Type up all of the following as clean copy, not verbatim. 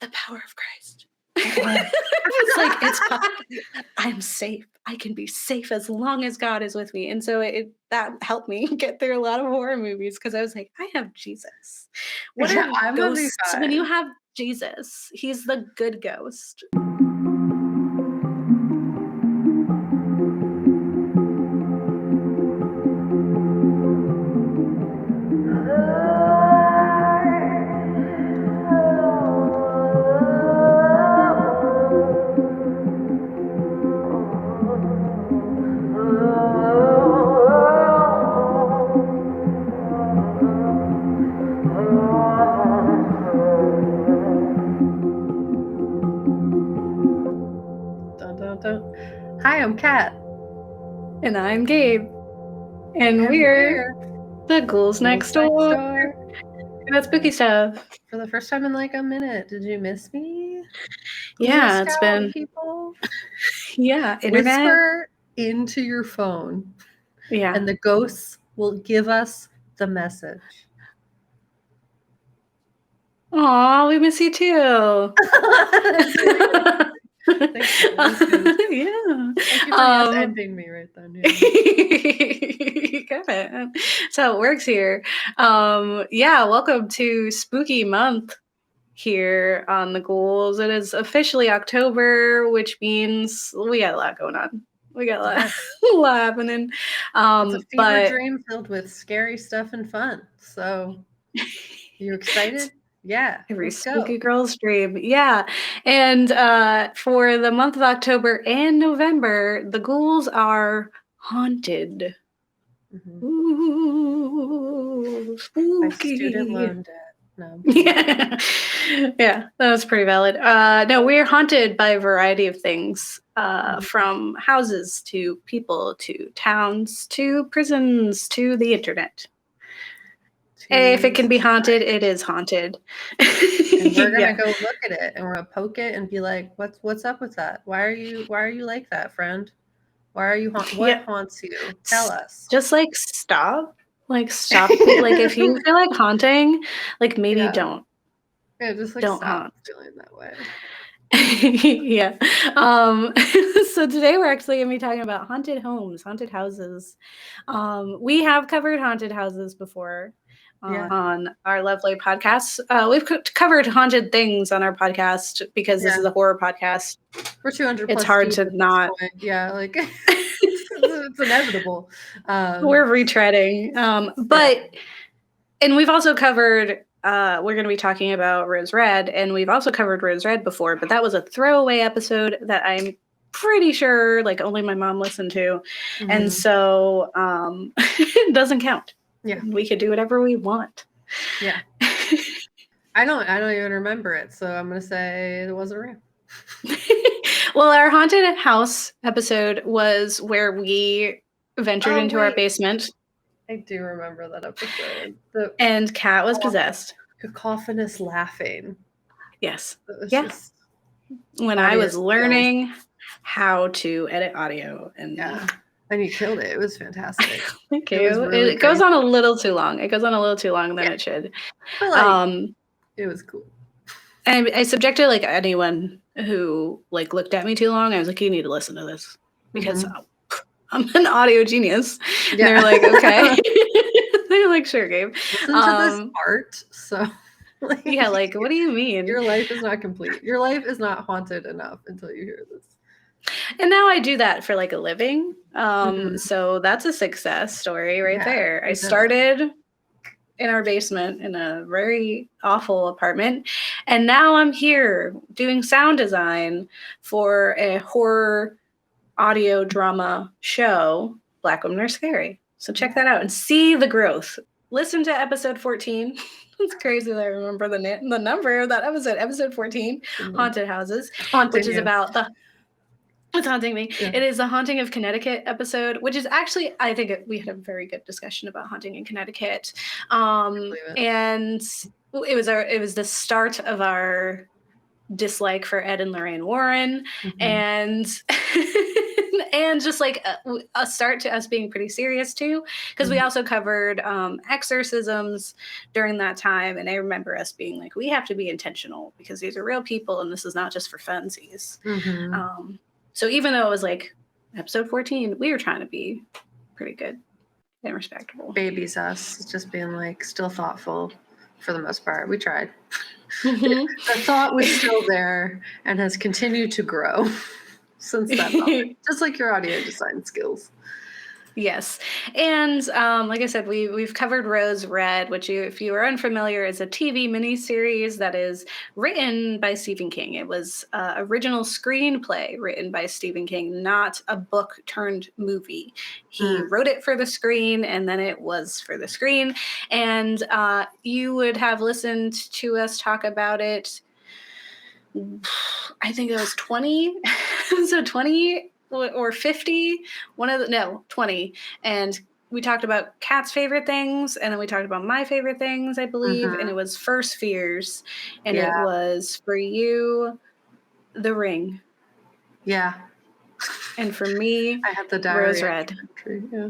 the power of Christ. It's like, I'm safe. I can be safe as long as God is with me. And so that helped me get through a lot of horror movies because I was like, I have Jesus. What are ghosts when you have Jesus? He's the good ghost. Hi, I'm Kat. And I'm Gabe. And we're the Ghouls Next Door. That's spooky stuff. For the first time in like a minute. Did you miss me? Yeah, it's been people. Yeah, internet. Whisper into your phone. Yeah. And the ghosts will give us the message. Aw, we miss you too. Thank you. Yeah. Thank you for ending me right then. Yeah. You got it. That's how it works here. Welcome to Spooky Month here on the Ghouls. It is officially October, which means we got a lot going on. We got a lot happening. It's a fever dream filled with scary stuff and fun. So, you excited? Yeah. Every spooky girl's dream. Yeah. And for the month of October and November, the ghouls are haunted. Mm-hmm. Ooh, spooky. By student loan debt. No. Yeah. Yeah, that was pretty valid. No, we're haunted by a variety of things, from houses to people to towns to prisons to the internet. If it can be haunted, it is haunted. And we're gonna go look at it and we're gonna poke it and be like, what's up with that? Why are you like that, friend? Why are you what haunts you? Tell us. Just stop. Stop. If you feel like haunting, maybe don't. Yeah, just don't stop haunt. Feeling that way. Yeah. So today we're actually going to be talking about haunted homes, haunted houses. We have covered haunted houses before on our lovely podcast. We've covered haunted things on our podcast because this is a horror podcast. We're 200 It's hard to not. Yeah, it's inevitable. We're retreading. And we've also covered... we're going to be talking about Rose Red, and we've also covered Rose Red before, but that was a throwaway episode that I'm pretty sure only my mom listened to. Mm-hmm. And so it doesn't count. Yeah. We could do whatever we want. Yeah. I don't even remember it, so I'm going to say it wasn't real. Well, our haunted house episode was where we ventured into our basement. I do remember that episode. And Kat was possessed. Cacophonous laughing. Yes. Yes. When I was learning how to edit audio. And you killed it. It was fantastic. Thank you. It goes on a little too long. It goes on a little too long than it should. But it was cool. And I subjected anyone who looked at me too long. I was like, you need to listen to this because I'm an audio genius. Yeah. And they're like, okay. They're like, sure, Gabe. Listen to this art. So, what do you mean? Your life is not complete. Your life is not haunted enough until you hear this. And now I do that for a living. So that's a success story right there. I started in our basement in a very awful apartment. And now I'm here doing sound design for a horror audio drama show, Black Women Are Scary. So check that out and see the growth. Listen to episode 14. It's crazy that I remember the number of that episode. Episode 14, Haunted Houses, which is about it's haunting me. Yeah. It is a Haunting of Connecticut episode, which is actually, I think we had a very good discussion about haunting in Connecticut. And it was the start of our dislike for Ed and Lorraine Warren. And and just like a start to us being pretty serious too, because we also covered exorcisms during that time, and I remember us being like, we have to be intentional because these are real people and this is not just for funsies. So even though it was like episode 14, we were trying to be pretty good and respectable. Babies us, just being like still thoughtful for the most part. We tried. Mm-hmm. The thought was still there and has continued to grow since that moment, just like your audio design skills. Yes. And like I said, we've covered Rose Red, which, if you are unfamiliar, is a TV miniseries that is written by Stephen King. It was original screenplay written by Stephen King, not a book turned movie. He wrote it for the screen, and then it was for the screen. And you would have listened to us talk about it, I think it was 20. So 20 or 50, 20. And we talked about Kat's favorite things, and then we talked about my favorite things, I believe, and it was First Fears, and it was for you, The Ring. Yeah. And for me, I had the diary Rose Red. Entry. Yeah.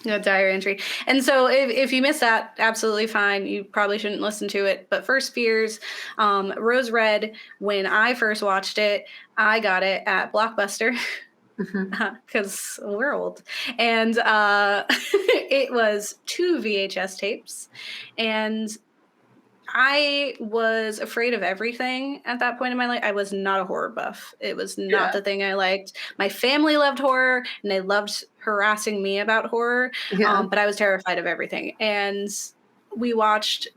No diary entry. And so if you missed that, absolutely fine. You probably shouldn't listen to it. But First Fears, Rose Red, when I first watched it, I got it at Blockbuster because we're old. And it was 2 VHS tapes. And I was afraid of everything at that point in my life. I was not a horror buff. It was not the thing I liked. My family loved horror, and they loved harassing me about horror, but I was terrified of everything. And we watched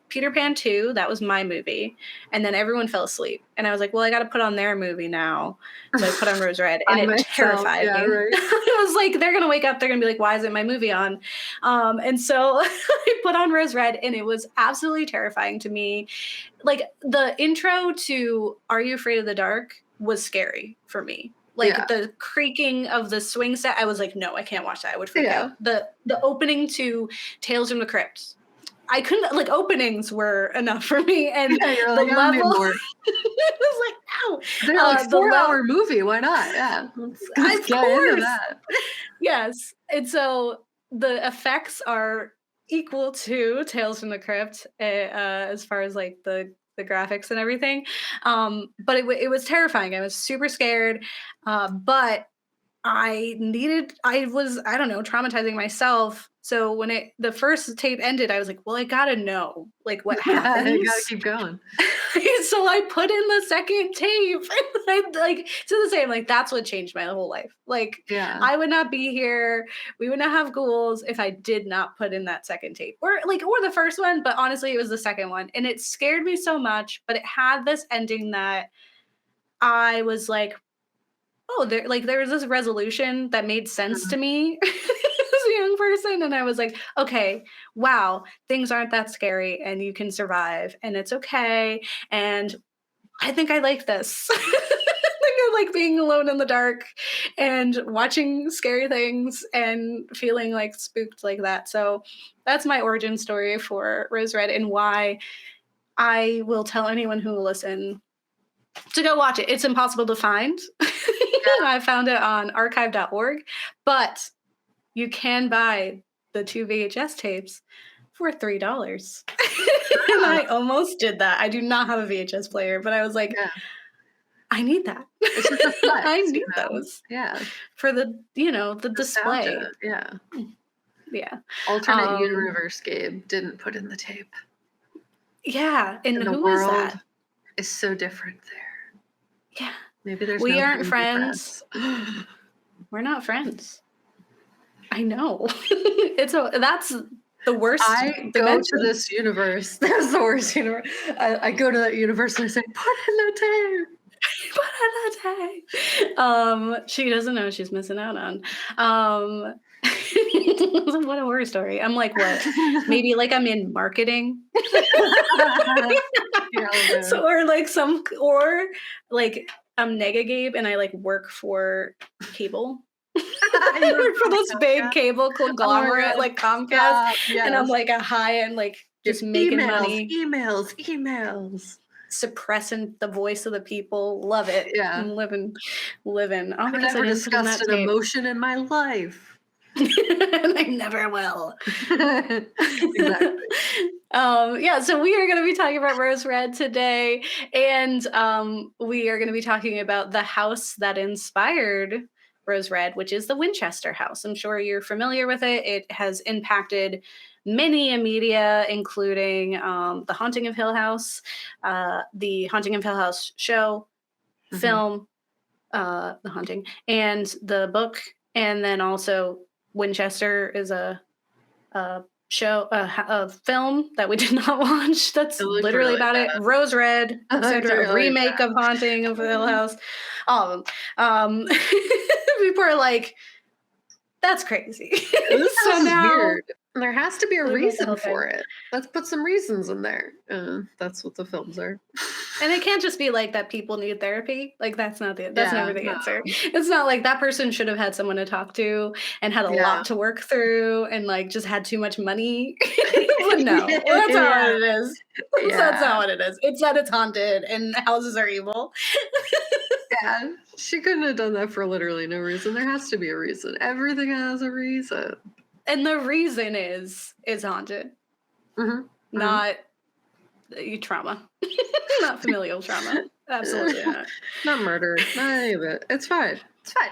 Peter Pan 2. That was my movie. And then everyone fell asleep. And I was like, well, I got to put on their movie now. So I put on Rose Red, and it terrified me. Right. I was like, they're going to wake up. They're going to be like, why isn't my movie on? And so I put on Rose Red, and it was absolutely terrifying to me. Like, the intro to Are You Afraid of the Dark was scary for me. Like the creaking of the swing set, I was like, no, I can't watch that. I would freak out. The opening to Tales from the Crypt, I couldn't, like, openings were enough for me. And the like, level, it was like, ow. They're like 4-hour movie. Why not? Yeah. Of course. Yes. And so the effects are equal to Tales from the Crypt as far as like the graphics and everything. But it was terrifying. I was super scared. But I was, I don't know, traumatizing myself. So when the first tape ended, I was like, well, I gotta know, like, what happens. You gotta keep going. So I put in the second tape. To the same, like, that's what changed my whole life. Like, I would not be here. We would not have Ghouls if I did not put in that second tape. Or the first one, but honestly, it was the second one. And it scared me so much, but it had this ending that I was like, oh, there was this resolution that made sense to me as a young person. And I was like, okay, wow, things aren't that scary and you can survive and it's okay. And I think I like this. I think I like being alone in the dark and watching scary things and feeling like spooked like that. So that's my origin story for Rose Red, and why I will tell anyone who will listen to go watch it. It's impossible to find. I found it on archive.org, but you can buy the 2 VHS tapes for $3. And I almost did that. I do not have a VHS player, but I was like, I need that. It's just a flex, I need those. Yeah. For the display. Yeah. Yeah. Alternate universe Gabe didn't put in the tape. Yeah. And the who world is that? Is so different there. Yeah. Maybe there's we aren't friends. We're not friends. I know. That's the worst. I go to this universe. That's the worst universe. I go to that universe and I say, put in the tape. Put in the tape. She doesn't know what she's missing out on. What a horror story. I'm like, what? Maybe like I'm in marketing. Or I'm Nega Gabe and I like work for cable. I work for this big cable conglomerate like Comcast. Yes. And I'm like a high end, like just making money. Emails. suppressing the voice of the people. Love it. Yeah. I'm living. Oh, I've because I never didn't put in discussed that an tape. emotion in my life. And I never will. Exactly. Yeah, so we are going to be talking about Rose Red today, and we are going to be talking about the house that inspired Rose Red, which is the Winchester House. I'm sure you're familiar with it. It has impacted many media, including The Haunting of Hill House, the Haunting of Hill House show, film, The Haunting, and the book, and then also Winchester is a show, a film that we did not watch. That's It looked literally really about it. bad. Rose Red, It looked etc. A really remake bad. of Haunting of Hill House. All of them. People are like, that's crazy. This So house is now weird. There has to be a we made the whole reason for thing. it. Let's put some reasons in there. That's what the films are. And it can't just be like that people need therapy. Like that's never the No. answer. It's not like that person should have had someone to talk to and had a Yeah. lot to work through and like just had too much money. But no, that's not Yeah. what it is. That's not what it is. It's that it's haunted and houses are evil. Yeah. She couldn't have done that for literally no reason. There has to be a reason. Everything has a reason. And the reason is haunted. Not trauma. Not familial trauma. Absolutely not. Not murder. Not any of it. It's fine. It's fine.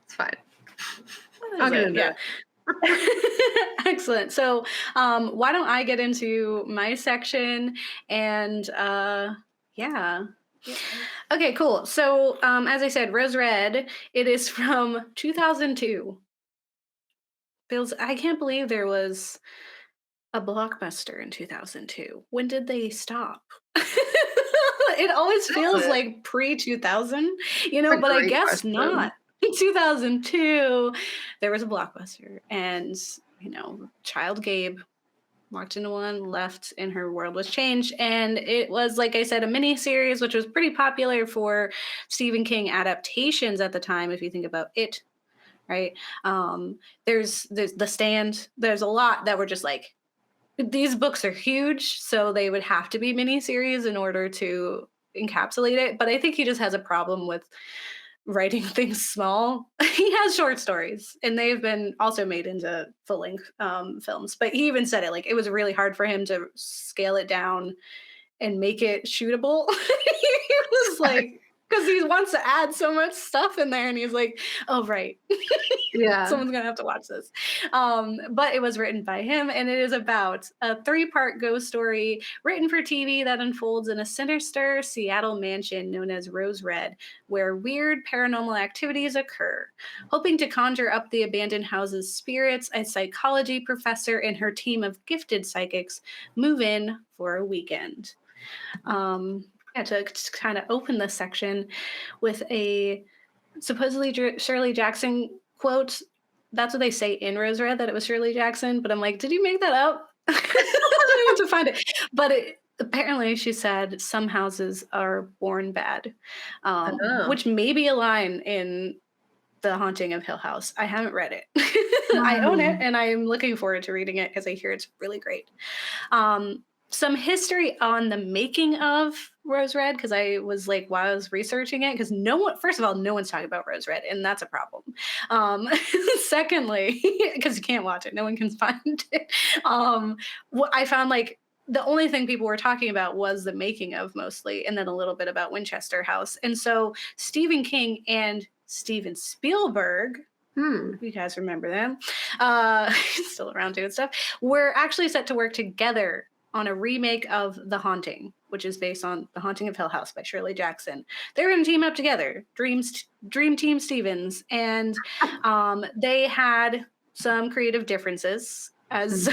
It's fine. I'll get into it. Excellent. So why don't I get into my section and yeah. Okay, cool. So as I said, Rose Red, it is from 2002. I can't believe there was a blockbuster in 2002. When did they stop? It always feels like pre-2000, but I guess not. In 2002, there was a blockbuster, and child Gabe walked into one, left, and her world was changed. And it was, like I said, a mini series, which was pretty popular for Stephen King adaptations at the time. If you think about it, right? There's The Stand. There's a lot that were just like, these books are huge, so they would have to be miniseries in order to encapsulate it. But I think he just has a problem with writing things small. He has short stories, and they've been also made into full-length films. But he even said it, like, it was really hard for him to scale it down and make it shootable. He was like, because he wants to add so much stuff in there, and he's like, oh, right. Yeah. Someone's going to have to watch this. But it was written by him, and it is about a 3-part ghost story written for TV that unfolds in a sinister Seattle mansion known as Rose Red, where weird paranormal activities occur. Hoping to conjure up the abandoned house's spirits, a psychology professor and her team of gifted psychics move in for a weekend. To kind of open this section with a supposedly Shirley Jackson quote. That's what they say in Rose Red, that it was Shirley Jackson. But I'm like, did you make that up? I have to find it. But apparently she said some houses are born bad, which may be a line in The Haunting of Hill House. I haven't read it. I own it, and I'm looking forward to reading it because I hear it's really great. Some history on the making of Rose Red, because I was like, while I was researching it, because first of all, no one's talking about Rose Red, and that's a problem. Secondly, because you can't watch it, no one can find it. I found like the only thing people were talking about was the making of mostly, and then a little bit about Winchester House. And so Stephen King and Steven Spielberg, you guys remember them, still around doing stuff, were actually set to work together on a remake of The Haunting, which is based on The Haunting of Hill House by Shirley Jackson. They're going to team up together, Dream Team Stevens, and they had some creative differences, as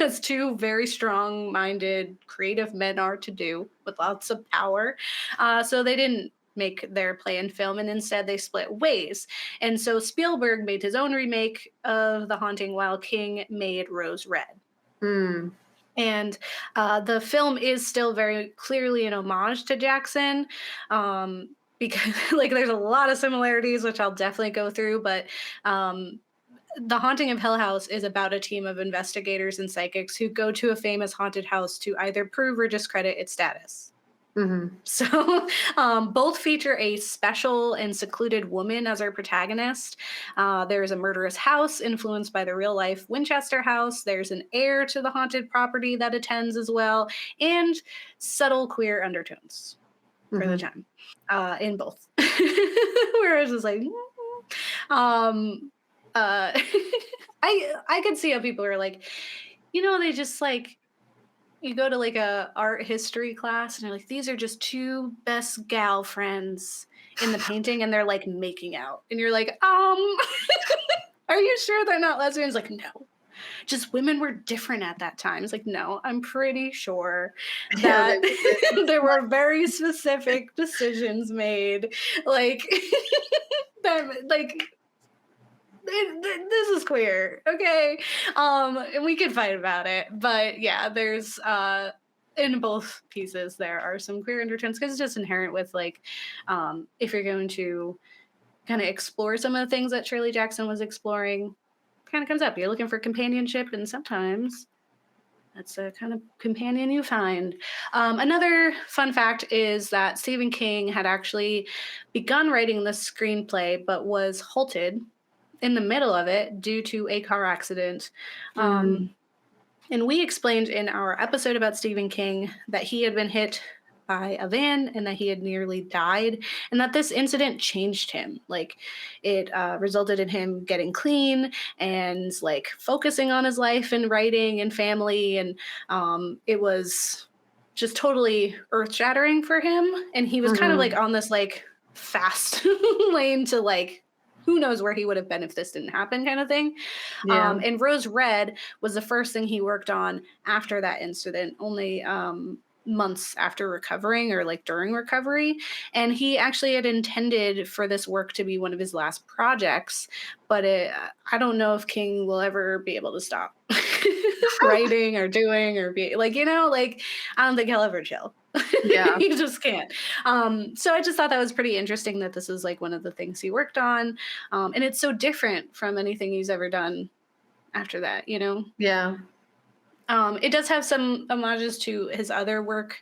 as two very strong-minded, creative men are to do, with lots of power. So they didn't make their planned film, and instead they split ways. And so Spielberg made his own remake of The Haunting, while King made Rose Red. And the film is still very clearly an homage to Jackson, because like there's a lot of similarities, which I'll definitely go through. But The Haunting of Hill House is about a team of investigators and psychics who go to a famous haunted house to either prove or discredit its status. Mm-hmm. So both feature a special and secluded woman as our protagonist. There's a murderous house influenced by the real life Winchester House. There's an heir to the haunted property that attends as well, and subtle queer undertones for the Mm-hmm. time in both. Where it's just like, um, I could see how people are like, they just like you go to like a art history class and they're like, these are just two best gal friends in the painting, and they're like making out, and you're like, are you sure they're not lesbians? Like, no, just women were different at that time. It's like, no, I'm pretty sure Yeah, that there were very specific decisions made, like that, like this is queer, okay? And we could fight about it, but yeah, there's in both pieces there are some queer undertones because it's just inherent with like if you're going to kind of explore some of the things that Shirley Jackson was exploring, kind of comes up. You're looking for companionship, and sometimes that's the kind of companion you find. Another fun fact is that Stephen King had actually begun writing the screenplay, but was halted in the middle of it due to a car accident. And we explained in our episode about Stephen King that he had been hit by a van and that he had nearly died, and that this incident changed him. Like, it resulted in him getting clean and like focusing on his life and writing and family, and it was just totally earth-shattering for him. And he was kind of like on this like fast lane to like who knows where he would have been if this didn't happen kind of thing. Yeah. And Rose Red was the first thing he worked on after that incident, only months after recovering or like during recovery. And he actually had intended for this work to be one of his last projects, but I don't know if King will ever be able to stop writing or doing or be like, like I don't think he'll ever chill. Yeah. He just can't. So I just thought that was pretty interesting that this is like one of the things he worked on. And it's so different from anything he's ever done after that, Yeah. It does have some homages to his other work.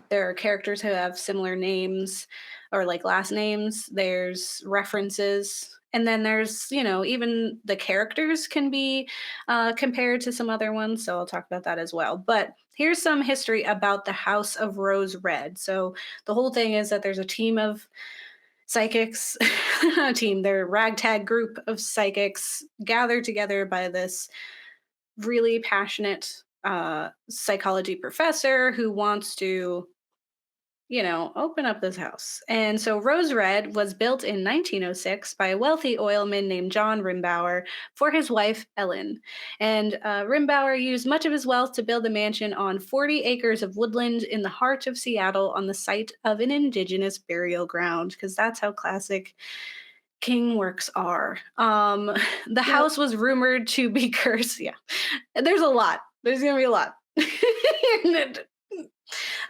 There are characters who have similar names or like last names. There's references. And then there's, even the characters can be compared to some other ones. So I'll talk about that as well. But here's some history about the House of Rose Red. So the whole thing is that there's a team of psychics, they're a ragtag group of psychics gathered together by this really passionate psychology professor who wants to open up this house. And so Rose Red was built in 1906 by a wealthy oilman named John Rimbauer for his wife, Ellen. And Rimbauer used much of his wealth to build the mansion on 40 acres of woodland in the heart of Seattle on the site of an indigenous burial ground, because that's how classic King works are. The house was rumored to be cursed. Yeah, there's a lot. There's going to be a lot.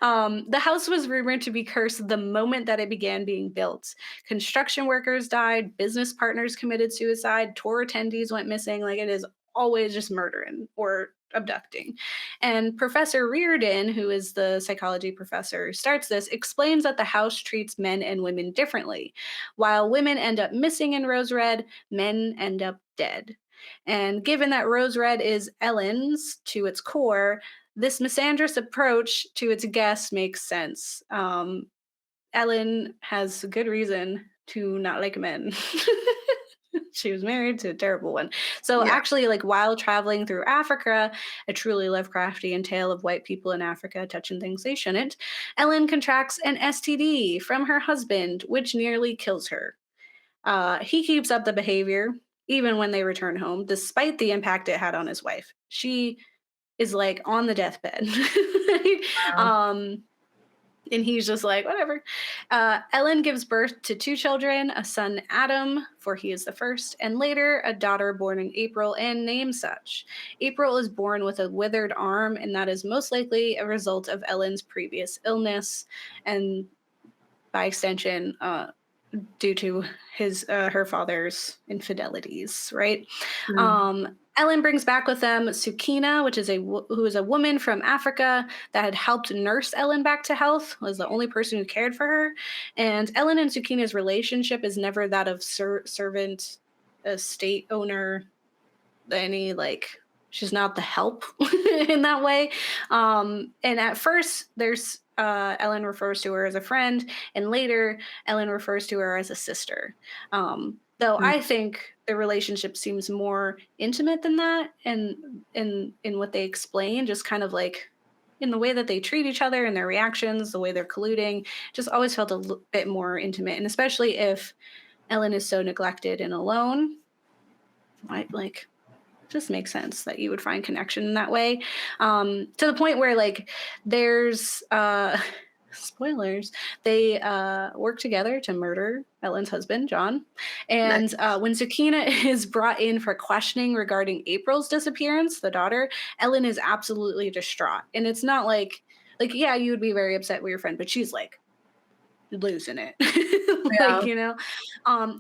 The house was rumored to be cursed the moment that it began being built. Construction workers died, business partners committed suicide, tour attendees went missing. Like, it is always just murdering or abducting. And Professor Reardon, who is the psychology professor who starts this, explains that the house treats men and women differently. While women end up missing in Rose Red, men end up dead. And given that Rose Red is Ellen's to its core, this misandrous approach to its guests makes sense. Ellen has good reason to not like men. She was married to a terrible one. So actually, like, while traveling through Africa, a truly Lovecraftian tale of white people in Africa touching things they shouldn't, Ellen contracts an STD from her husband, which nearly kills her. He keeps up the behavior even when they return home, despite the impact it had on his wife. She is like on the deathbed. Wow. And he's just like, whatever. Ellen gives birth to 2 children, a son, Adam, for he is the first, and later a daughter born in April and named such. April is born with a withered arm, and that is most likely a result of Ellen's previous illness, and by extension, due to her father's infidelities, right? Mm. Ellen brings back with them Sukina, which is who is a woman from Africa that had helped nurse Ellen back to health, was the only person who cared for her. And Ellen and Sukina's relationship is never that of servant, estate owner, any like she's not the help in that way. And at first, there's Ellen refers to her as a friend, and later Ellen refers to her as a sister. Though Mm. I think the relationship seems more intimate than that, and in what they explain, just kind of like in the way that they treat each other and their reactions, the way they're colluding, just always felt a bit more intimate. And especially if Ellen is so neglected and alone, like just makes sense that you would find connection in that way. To the point where like there's spoilers, they work together to murder Ellen's husband, John. And Nice. when Sakina is brought in for questioning regarding April's disappearance, the daughter, Ellen is absolutely distraught. And it's not like yeah, you would be very upset with your friend, but she's like losing it. Yeah. Like,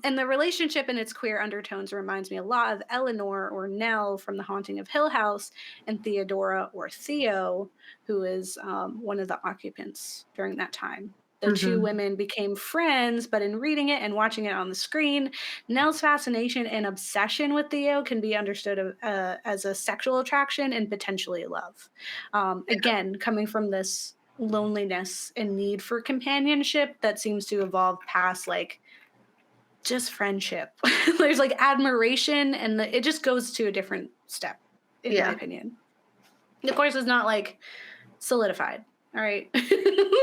and the relationship and its queer undertones reminds me a lot of Eleanor or Nell from The Haunting of Hill House, and Theodora or Theo, who is one of the occupants during that time. The two Hmm. women became friends, but in reading it and watching it on the screen, Nell's fascination and obsession with Theo can be understood as a sexual attraction and potentially love. Again, coming from this loneliness and need for companionship that seems to evolve past like just friendship. There's like admiration, and it just goes to a different step, in my Yeah. opinion. Of course, it's not like solidified. All right.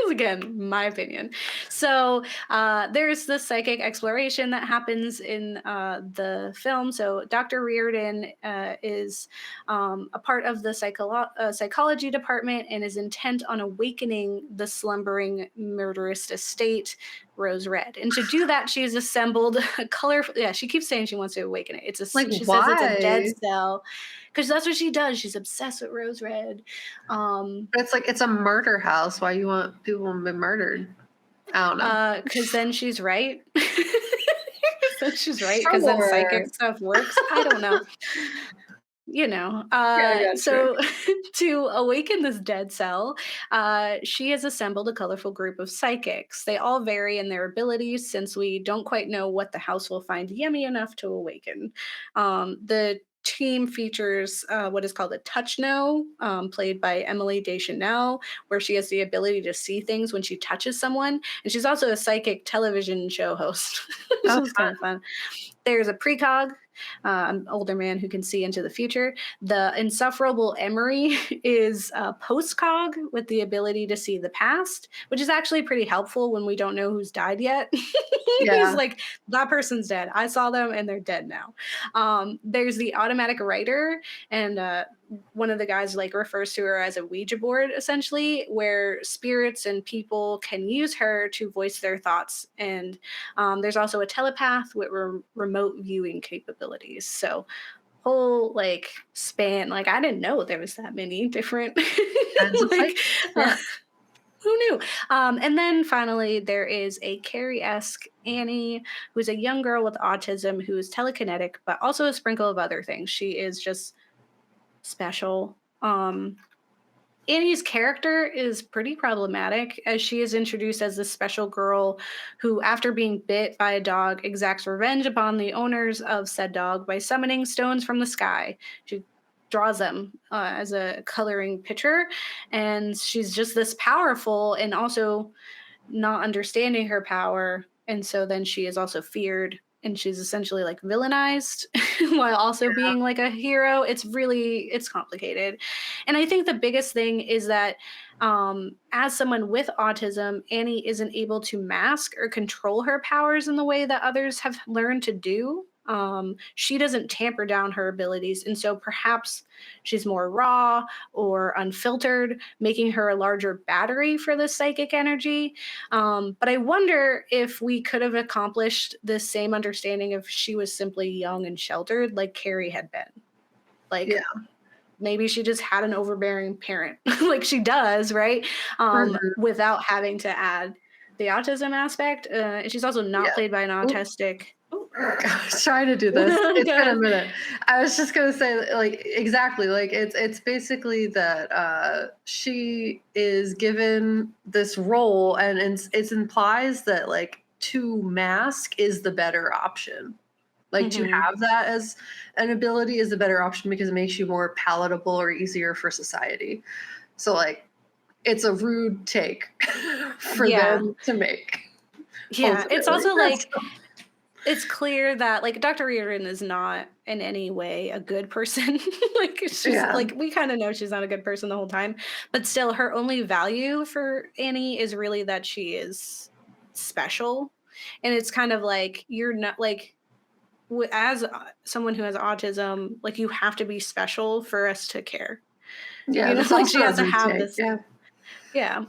Again, my opinion. So there's this psychic exploration that happens in the film. So Dr. Reardon is a part of the psychology department and is intent on awakening the slumbering murderous estate, Rose Red. And to do that, she's assembled a colorful. Yeah, she keeps saying she wants to awaken it. Like, She says it's a dead why? cell because that's what she does. She's obsessed with Rose Red. But it's like it's a murder house. Why you want people to be murdered? I don't know. Because then she's right. Then she's right. Because then Sure. psychic stuff works. I don't know. Yeah, I got you. So to awaken this dead cell, she has assembled a colorful group of psychics. They all vary in their abilities since we don't quite know what the house will find yummy enough to awaken. The team features what is called a touch know, played by Emily Deschanel, where she has the ability to see things when she touches someone. And she's also a psychic television show host, which Oh, is kind of fun. There's a precog, an older man who can see into the future. The insufferable Emery is a postcog with the ability to see the past, which is actually pretty helpful when we don't know who's died yet. He's yeah. like, that person's dead. I saw them and they're dead now. There's the automatic writer, and one of the guys like refers to her as a Ouija board, essentially, where spirits and people can use her to voice their thoughts. And there's also a telepath with remote viewing capabilities. So whole like span. Like I didn't know there was that many different Kinds of like. psychics. Yeah. Who knew? And then finally, there is a Carrie-esque Annie, who's a young girl with autism who is telekinetic, but also a sprinkle of other things. She is just special. Annie's character is pretty problematic as she is introduced as this special girl who, after being bit by a dog, exacts revenge upon the owners of said dog by summoning stones from the sky. She draws them as a coloring picture, and she's just this powerful and also not understanding her power. And so then she is also feared, and she's essentially like villainized while also being like a hero. It's complicated. And I think the biggest thing is that as someone with autism, Annie isn't able to mask or control her powers in the way that others have learned to do. She doesn't tamper down her abilities, and so perhaps she's more raw or unfiltered, making her a larger battery for the psychic energy. But I wonder if we could have accomplished this same understanding if she was simply young and sheltered, like Carrie had been. Like, Yeah. maybe she just had an overbearing parent, like she does, right? Mhm. Without having to add the autism aspect. She's also not Yeah. played by an Oop. autistic. Oh, I was trying to do this. go It's been a ahead. minute. I was just gonna say, like, exactly. Like, it's basically that she is given this role, and it implies that like to mask is the better option. Like to Hmm. have that as an ability is the better option because it makes you more palatable or easier for society. So like, it's a rude take for Yeah, them to make. yeah. It's Ultimately, also like it's clear that like Dr. Reardon is not in any way a good person. Like she's yeah. like we kind of know she's not a good person the whole time, but still her only value for Annie is really that she is special. And it's kind of like you're not like as someone who has autism, like you have to be special for us to care. Yeah, that's Like she also a has to rude have take. this. Yeah. Yeah,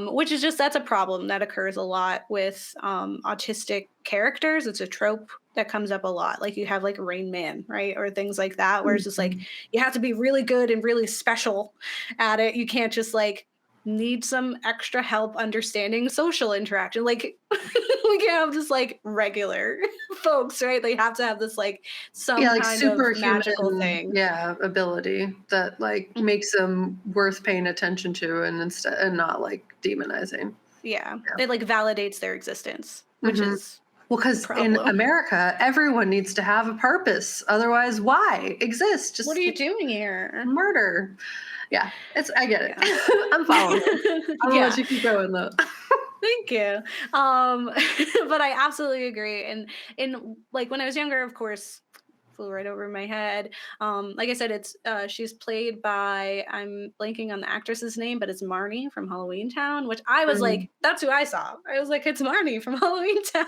which is just that's a problem that occurs a lot with autistic characters. It's a trope that comes up a lot. Like you have like Rain Man, right, or things like that, where it's just like Mhm. you have to be really good and really special at it. You can't just like need some extra help understanding social interaction. Like we can't have just like regular folks, right? They have to have this like Yeah, some like kind of magical superhuman, thing. yeah, ability that like makes them worth paying attention to and not like demonizing. Yeah, Yeah. it like validates their existence, which Hmm. is Well, a because in problem. America, everyone needs to have a purpose. Otherwise, why exist? What are Just you doing here? murder. Yeah, I get Yeah. it. I'm following. I'm gonna let Yeah. you keep going though. Thank you. But I absolutely agree. And in like when I was younger, of course, flew right over my head. Like I said, it's she's played by I'm blanking on the actress's name, but it's Marnie from Halloween Town, which I was Mhm. like, that's who I saw. I was like, it's Marnie from Halloween Town.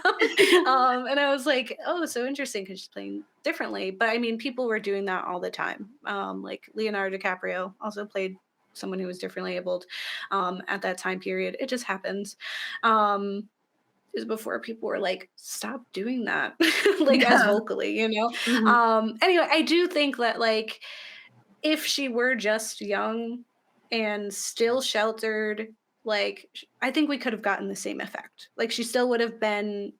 And I was like, oh, so interesting because she's playing differently. But I mean, people were doing that all the time. Like Leonardo DiCaprio also played someone who was differently abled at that time period. It just happens. Um, is before people were like, stop doing that, like as Yeah. vocally, you know? Mhm. Anyway, I do think that like if she were just young and still sheltered, like I think we could have gotten the same effect. Like she still would have been,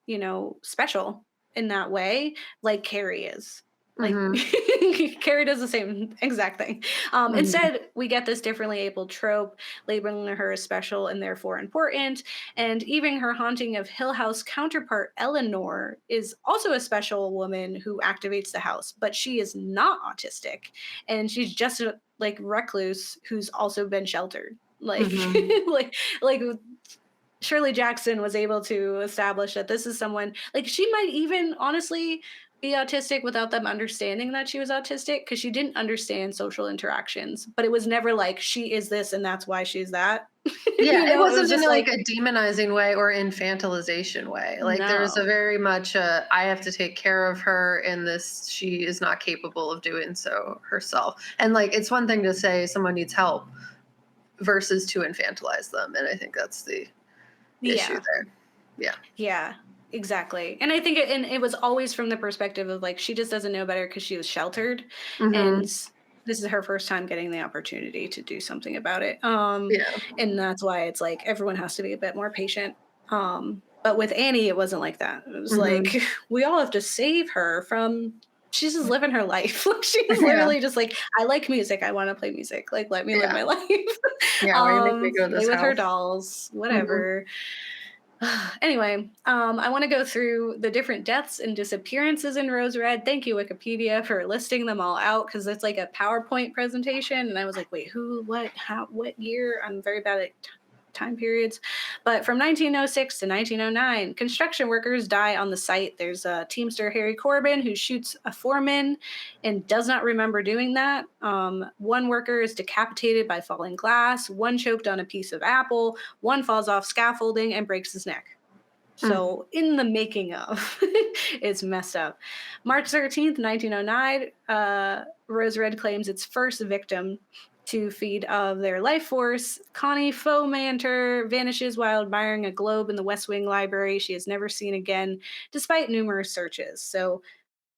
special in that way, like Carrie is. Like Mhm. Carrie does the same exact thing. Mhm. Instead, we get this differently abled trope, labeling her as special and therefore important. And even her haunting of Hill House counterpart Eleanor is also a special woman who activates the house, but she is not autistic and she's just a like recluse who's also been sheltered. Like Mhm. like Shirley Jackson was able to establish that this is someone like she might even honestly be autistic without them understanding that she was autistic because she didn't understand social interactions, but it was never like she is this and that's why she's that. Yeah, it It was wasn't in just like like a demonizing way or infantilization way. Like there was a no. very much I have to take care of her in this she is not capable of doing so herself. And like it's one thing to say someone needs help versus to infantilize them. And I think that's the issue Yeah. there. Yeah. Yeah, exactly. And I think it was always from the perspective of like she just doesn't know better because she was sheltered, and Mhm. this is her first time getting the opportunity to do something about it. Yeah. And that's why it's like everyone has to be a bit more patient. But with Annie, it wasn't like that. It was like Mhm. we all have to save her from. She's just living her life. Like she's Yeah. literally just like, I like music. I want to play music. Like let me live Yeah. my life. Yeah. Why you make me go to Play this with her house? dolls. Mhm. Whatever. Anyway, I want to go through the different deaths and disappearances in Rose Red. Thank you, Wikipedia, for listing them all out because it's like a PowerPoint presentation. And I was like, wait, who, what, how, what year? I'm very bad at time periods. But from 1906 to 1909, construction workers die on the site. There's a Teamster Harry Corbin who shoots a foreman and does not remember doing that. One worker is decapitated by falling glass, one choked on a piece of apple, one falls off scaffolding and breaks his neck. Mm. So, in the making of, it's messed up. March 13th, 1909, Rose Red claims its first victim to feed of their life force. Connie Fomanter vanishes while admiring a globe in the West Wing Library. She is never seen again, despite numerous searches. So,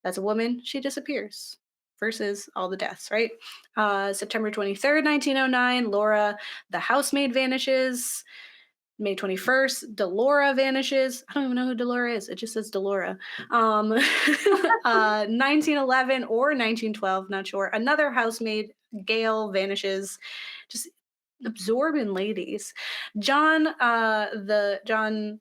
that's a woman, she disappears. Versus all the deaths, right? September 23rd, 1909, Laura, the housemaid, vanishes. May 21st, Delora vanishes. I don't even know who Delora is. It just says Delora. 1911 or 1912, not sure. Another housemaid, Gail, vanishes. Just absorbing ladies. John Rimauer,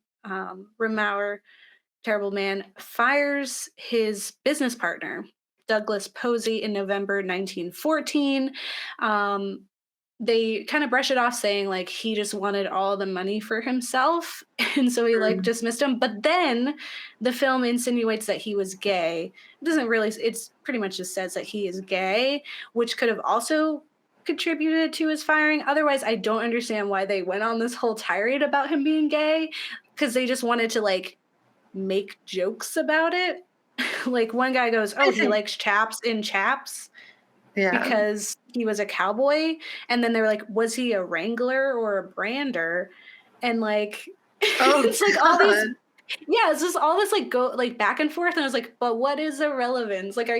terrible man, fires his business partner, Douglas Posey, in November 1914. Um, they kind of brush it off saying like he just wanted all the money for himself and so he like dismissed him, but then the film insinuates that he was gay. It doesn't really, it's pretty much just says that he is gay, which could have also contributed to his firing. Otherwise, I don't understand why they went on this whole tirade about him being gay, because they just wanted to like make jokes about it. Like one guy goes, oh, he likes chaps in chaps. Yeah. Because he was a cowboy. And then they were like, was he a wrangler or a brander? And like, it's like all these, it's just all this like go like back and forth. And I was like, but what is the relevance? Like,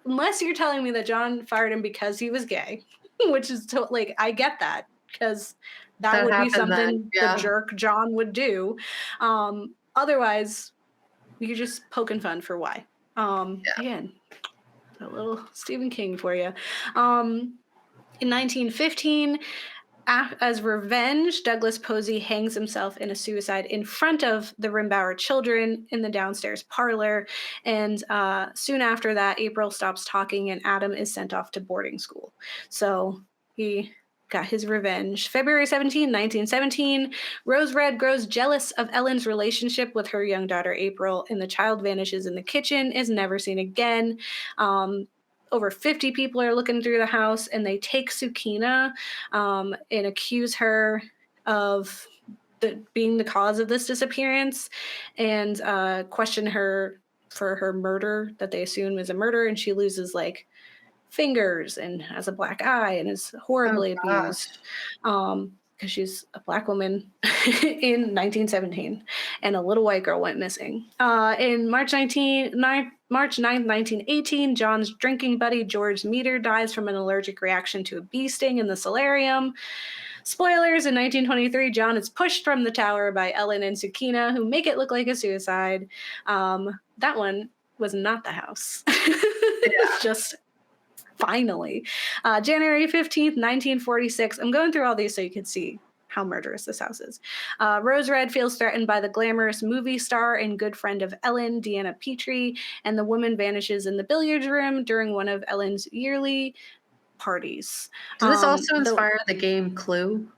unless you're telling me that John fired him because he was gay, which is like, I get that, because that would be something the jerk John would do. Otherwise, you're just poking fun for why. Again, a little Stephen King for you. In 1915, as revenge, Douglas Posey hangs himself in a suicide in front of the Rimauer children in the downstairs parlor. And soon after that, April stops talking and Adam is sent off to boarding school. So he got his revenge. February 17, 1917, Rose Red grows jealous of Ellen's relationship with her young daughter April, and the child vanishes in the kitchen, is never seen again. Over 50 people are looking through the house, and they take Sukina and accuse her of being the cause of this disappearance, and question her for her murder that they assume is a murder, and she loses like fingers and has a black eye and is horribly abused because she's a black woman in 1917, and a little white girl went missing. In March 9th, 1918, John's drinking buddy George Meter dies from an allergic reaction to a bee sting in the solarium. Spoilers, in 1923, John is pushed from the tower by Ellen and Sukina, who make it look like a suicide. That one was not the house. It's just finally. January 15th, 1946. I'm going through all these so you can see how murderous this house is. Rose Red feels threatened by the glamorous movie star and good friend of Ellen, Deanna Petrie, and the woman vanishes in the billiards room during one of Ellen's yearly parties. Does this also inspire the game Clue?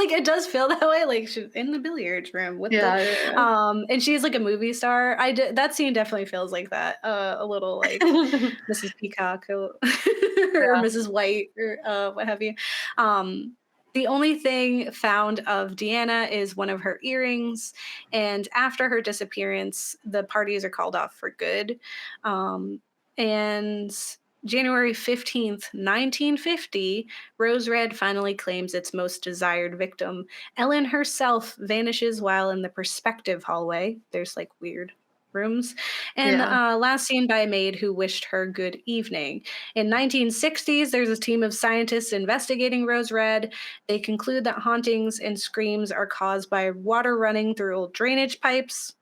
It does feel that way. Like she's in the billiards room with and she's like a movie star. That scene definitely feels like that. A little like Mrs. Peacock or Mrs. White or what have you. The only thing found of Deanna is one of her earrings, and after her disappearance, the parties are called off for good. And January 15th, 1950, Rose Red finally claims its most desired victim. Ellen herself vanishes while in the perspective hallway. There's like weird rooms. And last seen by a maid who wished her good evening. In 1960s, there's a team of scientists investigating Rose Red. They conclude that hauntings and screams are caused by water running through old drainage pipes.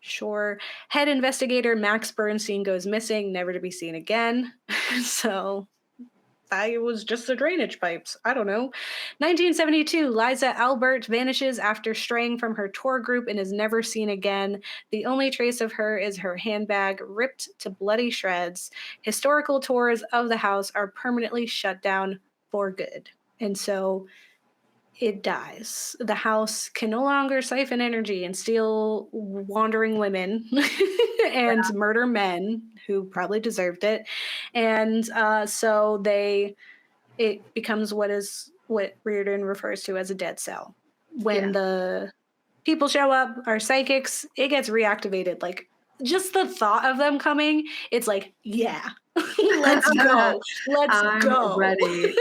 Sure. Head investigator Max Bernstein goes missing, never to be seen again. So that was just the drainage pipes. I don't know. 1972, Liza Albert vanishes after straying from her tour group and is never seen again. The only trace of her is her handbag ripped to bloody shreds. Historical tours of the house are permanently shut down for good. And so it dies. The house can no longer siphon energy and steal wandering women and murder men who probably deserved it. And so it becomes what Reardon refers to as a dead cell. When the people show up, are psychics, it gets reactivated. Like just the thought of them coming, it's like, let's go. I'm ready.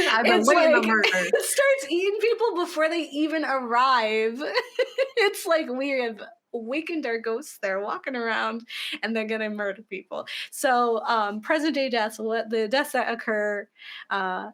I've been waiting to murder. It starts eating people before they even arrive. It's like we have awakened are ghosts. They're walking around and they're gonna murder people. So present day deaths, what the deaths that occur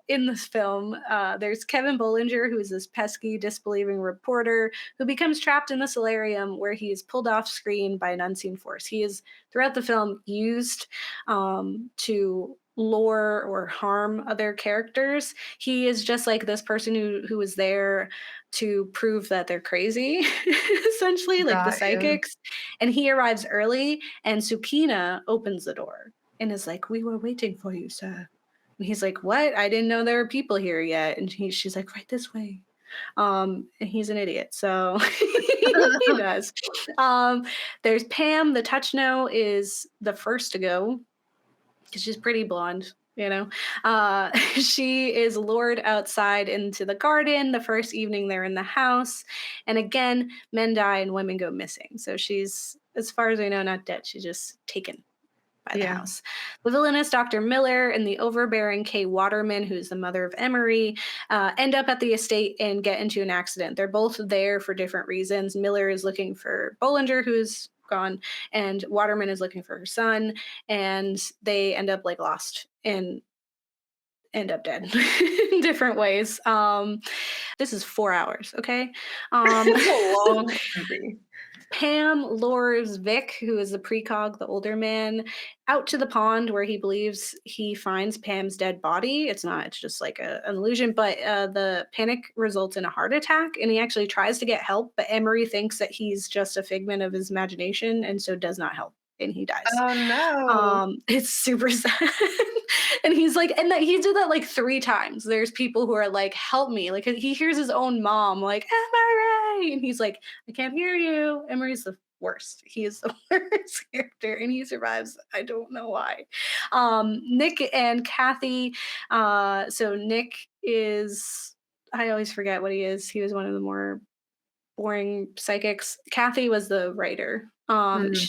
in this film, there's Kevin Bollinger, who is this pesky, disbelieving reporter who becomes trapped in the solarium where he is pulled off screen by an unseen force. He is throughout the film used to lure or harm other characters. He is just like this person who is there to prove that they're crazy, essentially, like the Got you. psychics. And he arrives early, and Sukina opens the door and is like, "We were waiting for you, sir." And he's like, "What? I didn't know there were people here yet." And she's like, "Right this way." And he's an idiot, so he does. There's Pam. The touch no is the first to go because she's pretty blonde. She is lured outside into the garden the first evening they're in the house. And again, men die and women go missing. So she's, as far as I know, not dead. She's just taken by the house. The villainous Dr. Miller and the overbearing Kay Waterman, who's the mother of Emery, end up at the estate and get into an accident. They're both there for different reasons. Miller is looking for Bollinger, who's gone, and Waterman is looking for her son, and they end up like lost and end up dead in different ways. This is 4 hours, okay? It's a long movie. Pam lures Vic, who is the precog, the older man, out to the pond where he believes he finds Pam's dead body. It's not, it's just like an illusion, but the panic results in a heart attack, and he actually tries to get help, but Emery thinks that he's just a figment of his imagination and so does not help, and he dies. Oh no. It's super sad. And he's like, and that he did that like 3 times. There's people who are like, "Help me." Like he hears his own mom like, "Emery," and he's like, "I can't hear you." Emery's the worst. He is the worst character, and he survives. I don't know why. Nick and Kathy. So Nick is, I always forget what he is. He was one of the more boring psychics. Kathy was the writer.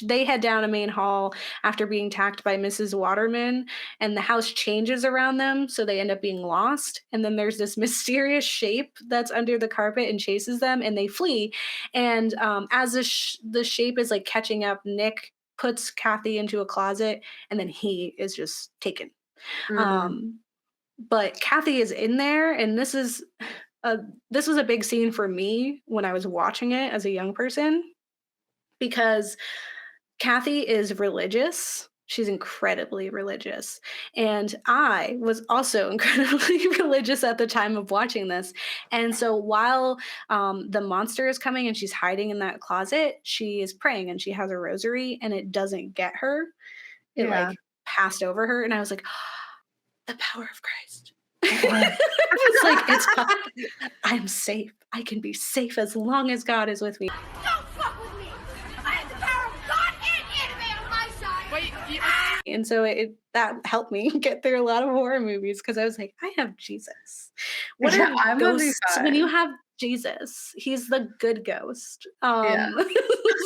They head down a main hall after being attacked by Mrs. Waterman, and the house changes around them, so they end up being lost. And then there's this mysterious shape that's under the carpet and chases them, and they flee. And as the shape is like catching up, Nick puts Kathy into a closet, and then he is just taken. But Kathy is in there, and this was a big scene for me when I was watching it as a young person, because Kathy is religious. She's incredibly religious. And I was also incredibly religious at the time of watching this. And so while the monster is coming and she's hiding in that closet, she is praying and she has a rosary and it doesn't get her. It like passed over her. And I was like, the power of Christ. It's like, I'm safe. I can be safe as long as God is with me. Don't fuck with me! I have the power of God and anime on my side! Wait, and so that helped me get through a lot of horror movies because I was like, I have Jesus. What are ghosts when you have Jesus? He's the good ghost.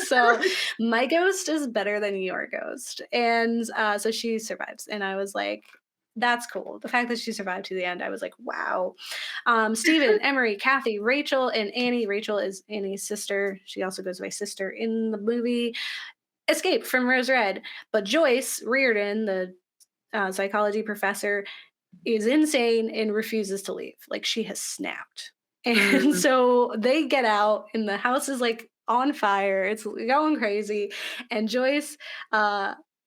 So my ghost is better than your ghost. And so she survives. And I was like, that's cool. The fact that she survived to the end, I was like, wow. Stephen, Emery, Kathy, Rachel, and Annie. Rachel is Annie's sister. She also goes by sister in the movie. Escape from Rose Red. But Joyce Reardon, the psychology professor, is insane and refuses to leave. Like, she has snapped. And so they get out, and the house is like on fire. It's going crazy. And Joyce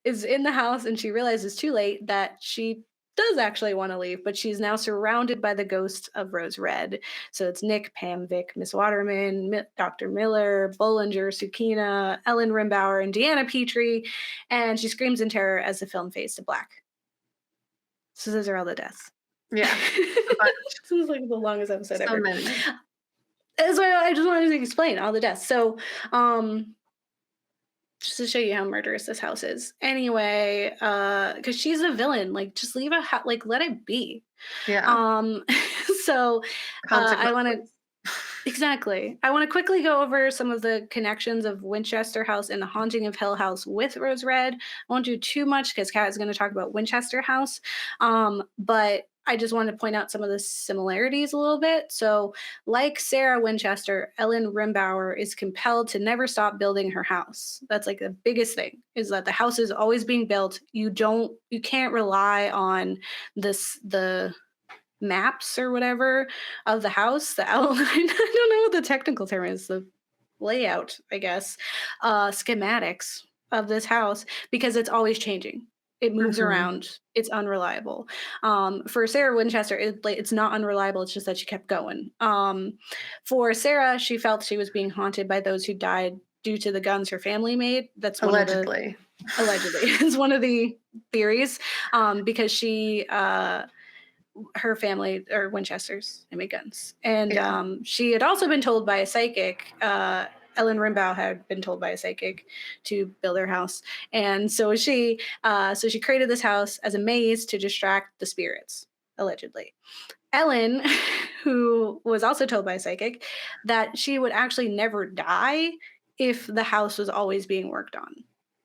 is in the house, and she realizes too late that she does actually want to leave, but she's now surrounded by the ghost of Rose Red. So it's Nick, Pam, Vic, Miss Waterman, Dr. Miller, Bollinger, Sukina, Ellen Rimbauer, and Deanna Petrie. And she screams in terror as the film fades to black. So those are all the deaths. Yeah. This is like the longest episode so ever. Many. That's why I just wanted to explain all the deaths. So, just to show you how murderous this house is. Anyway, because she's a villain, like just leave like let it be. Yeah. So I want to exactly. I want to quickly go over some of the connections of Winchester House and the Haunting of Hill House with Rose Red. I won't do too much because Kat is going to talk about Winchester House. But I just wanted to point out some of the similarities a little bit. So, like Sarah Winchester, Ellen Rimbauer is compelled to never stop building her house. That's like the biggest thing, is that the house is always being built. You can't rely on the maps or whatever of the house, the outline. I don't know what the technical term is, the layout, I guess, schematics of this house, because it's always changing. It moves Mhm. around. It's unreliable. For Sarah Winchester, it's not unreliable. It's just that she kept going. For Sarah, she felt she was being haunted by those who died due to the guns her family made. That's one of the Allegedly. allegedly it's one of the theories, because her family or Winchesters, they made guns. And Yeah. she had also been told by a psychic, Ellen Rimbaud had been told by a psychic to build her house. And so she created this house as a maze to distract the spirits, allegedly. Ellen, who was also told by a psychic that she would actually never die if the house was always being worked on.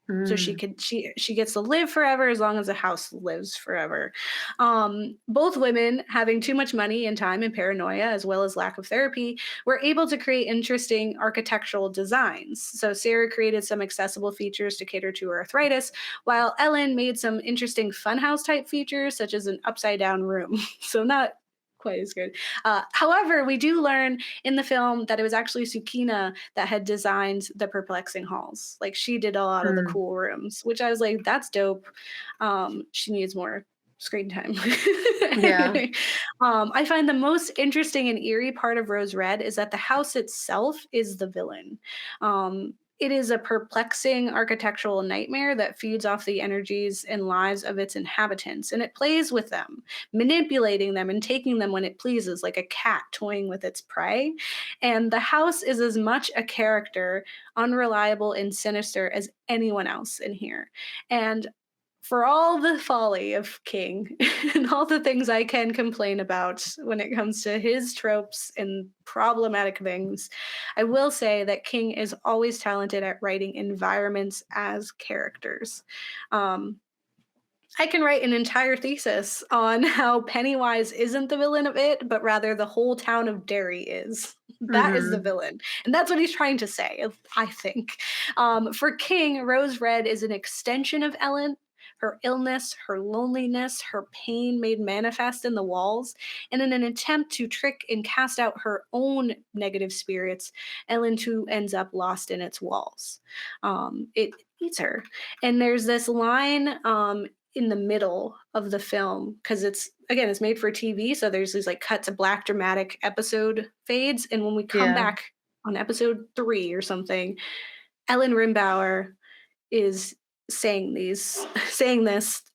So Mm. she gets to live forever as long as the house lives forever. Both women, having too much money and time and paranoia, as well as lack of therapy, were able to create interesting architectural designs. So Sarah created some accessible features to cater to her arthritis, while Ellen made some interesting funhouse type features, such as an upside down room. So not quite as good. However, we do learn in the film that it was actually Sukina that had designed the perplexing halls. Like, she did a lot of the Mm. cool rooms, which I was like, that's dope. She needs more screen time. Yeah. Anyway, I find the most interesting and eerie part of Rose Red is that the house itself is the villain. It is a perplexing architectural nightmare that feeds off the energies and lives of its inhabitants, and it plays with them, manipulating them and taking them when it pleases, like a cat toying with its prey. And the house is as much a character, unreliable and sinister as anyone else in here. And for all the folly of King and all the things I can complain about when it comes to his tropes and problematic things, I will say that King is always talented at writing environments as characters. Um, I can write an entire thesis on how Pennywise isn't the villain of it, but rather the whole town of Derry is. That is the Mhm. villain. And that's what he's trying to say, I think. For King, Rose Red is an extension of Ellen. Her illness, her loneliness, her pain made manifest in the walls. And in an attempt to trick and cast out her own negative spirits, Ellen too ends up lost in its walls. It eats her. And there's this line in the middle of the film, because it's made for TV, so there's these like cut to black dramatic episode fades, and when we come Yeah. back on episode 3 or something, Ellen Rimbauer is saying this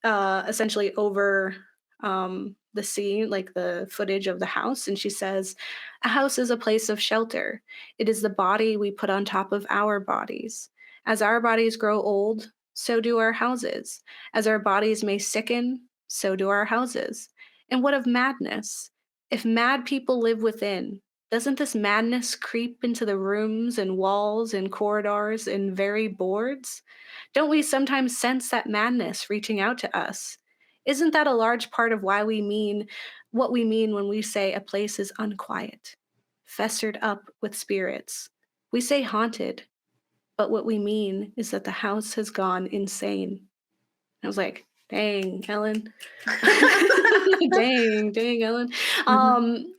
essentially over the scene, like the footage of the house, and she says, a house is a place of shelter. It is the body we put on top of our bodies. As our bodies grow old, so do our houses. As our bodies may sicken, so do our houses. And what of madness? If mad people live within, doesn't this madness creep into the rooms and walls and corridors and very boards? Don't we sometimes sense that madness reaching out to us? Isn't that a large part of why we mean what we mean when we say a place is unquiet, festered up with spirits? We say haunted, but what we mean is that the house has gone insane. I was like, dang, Ellen. dang, Ellen. Mhm. Um,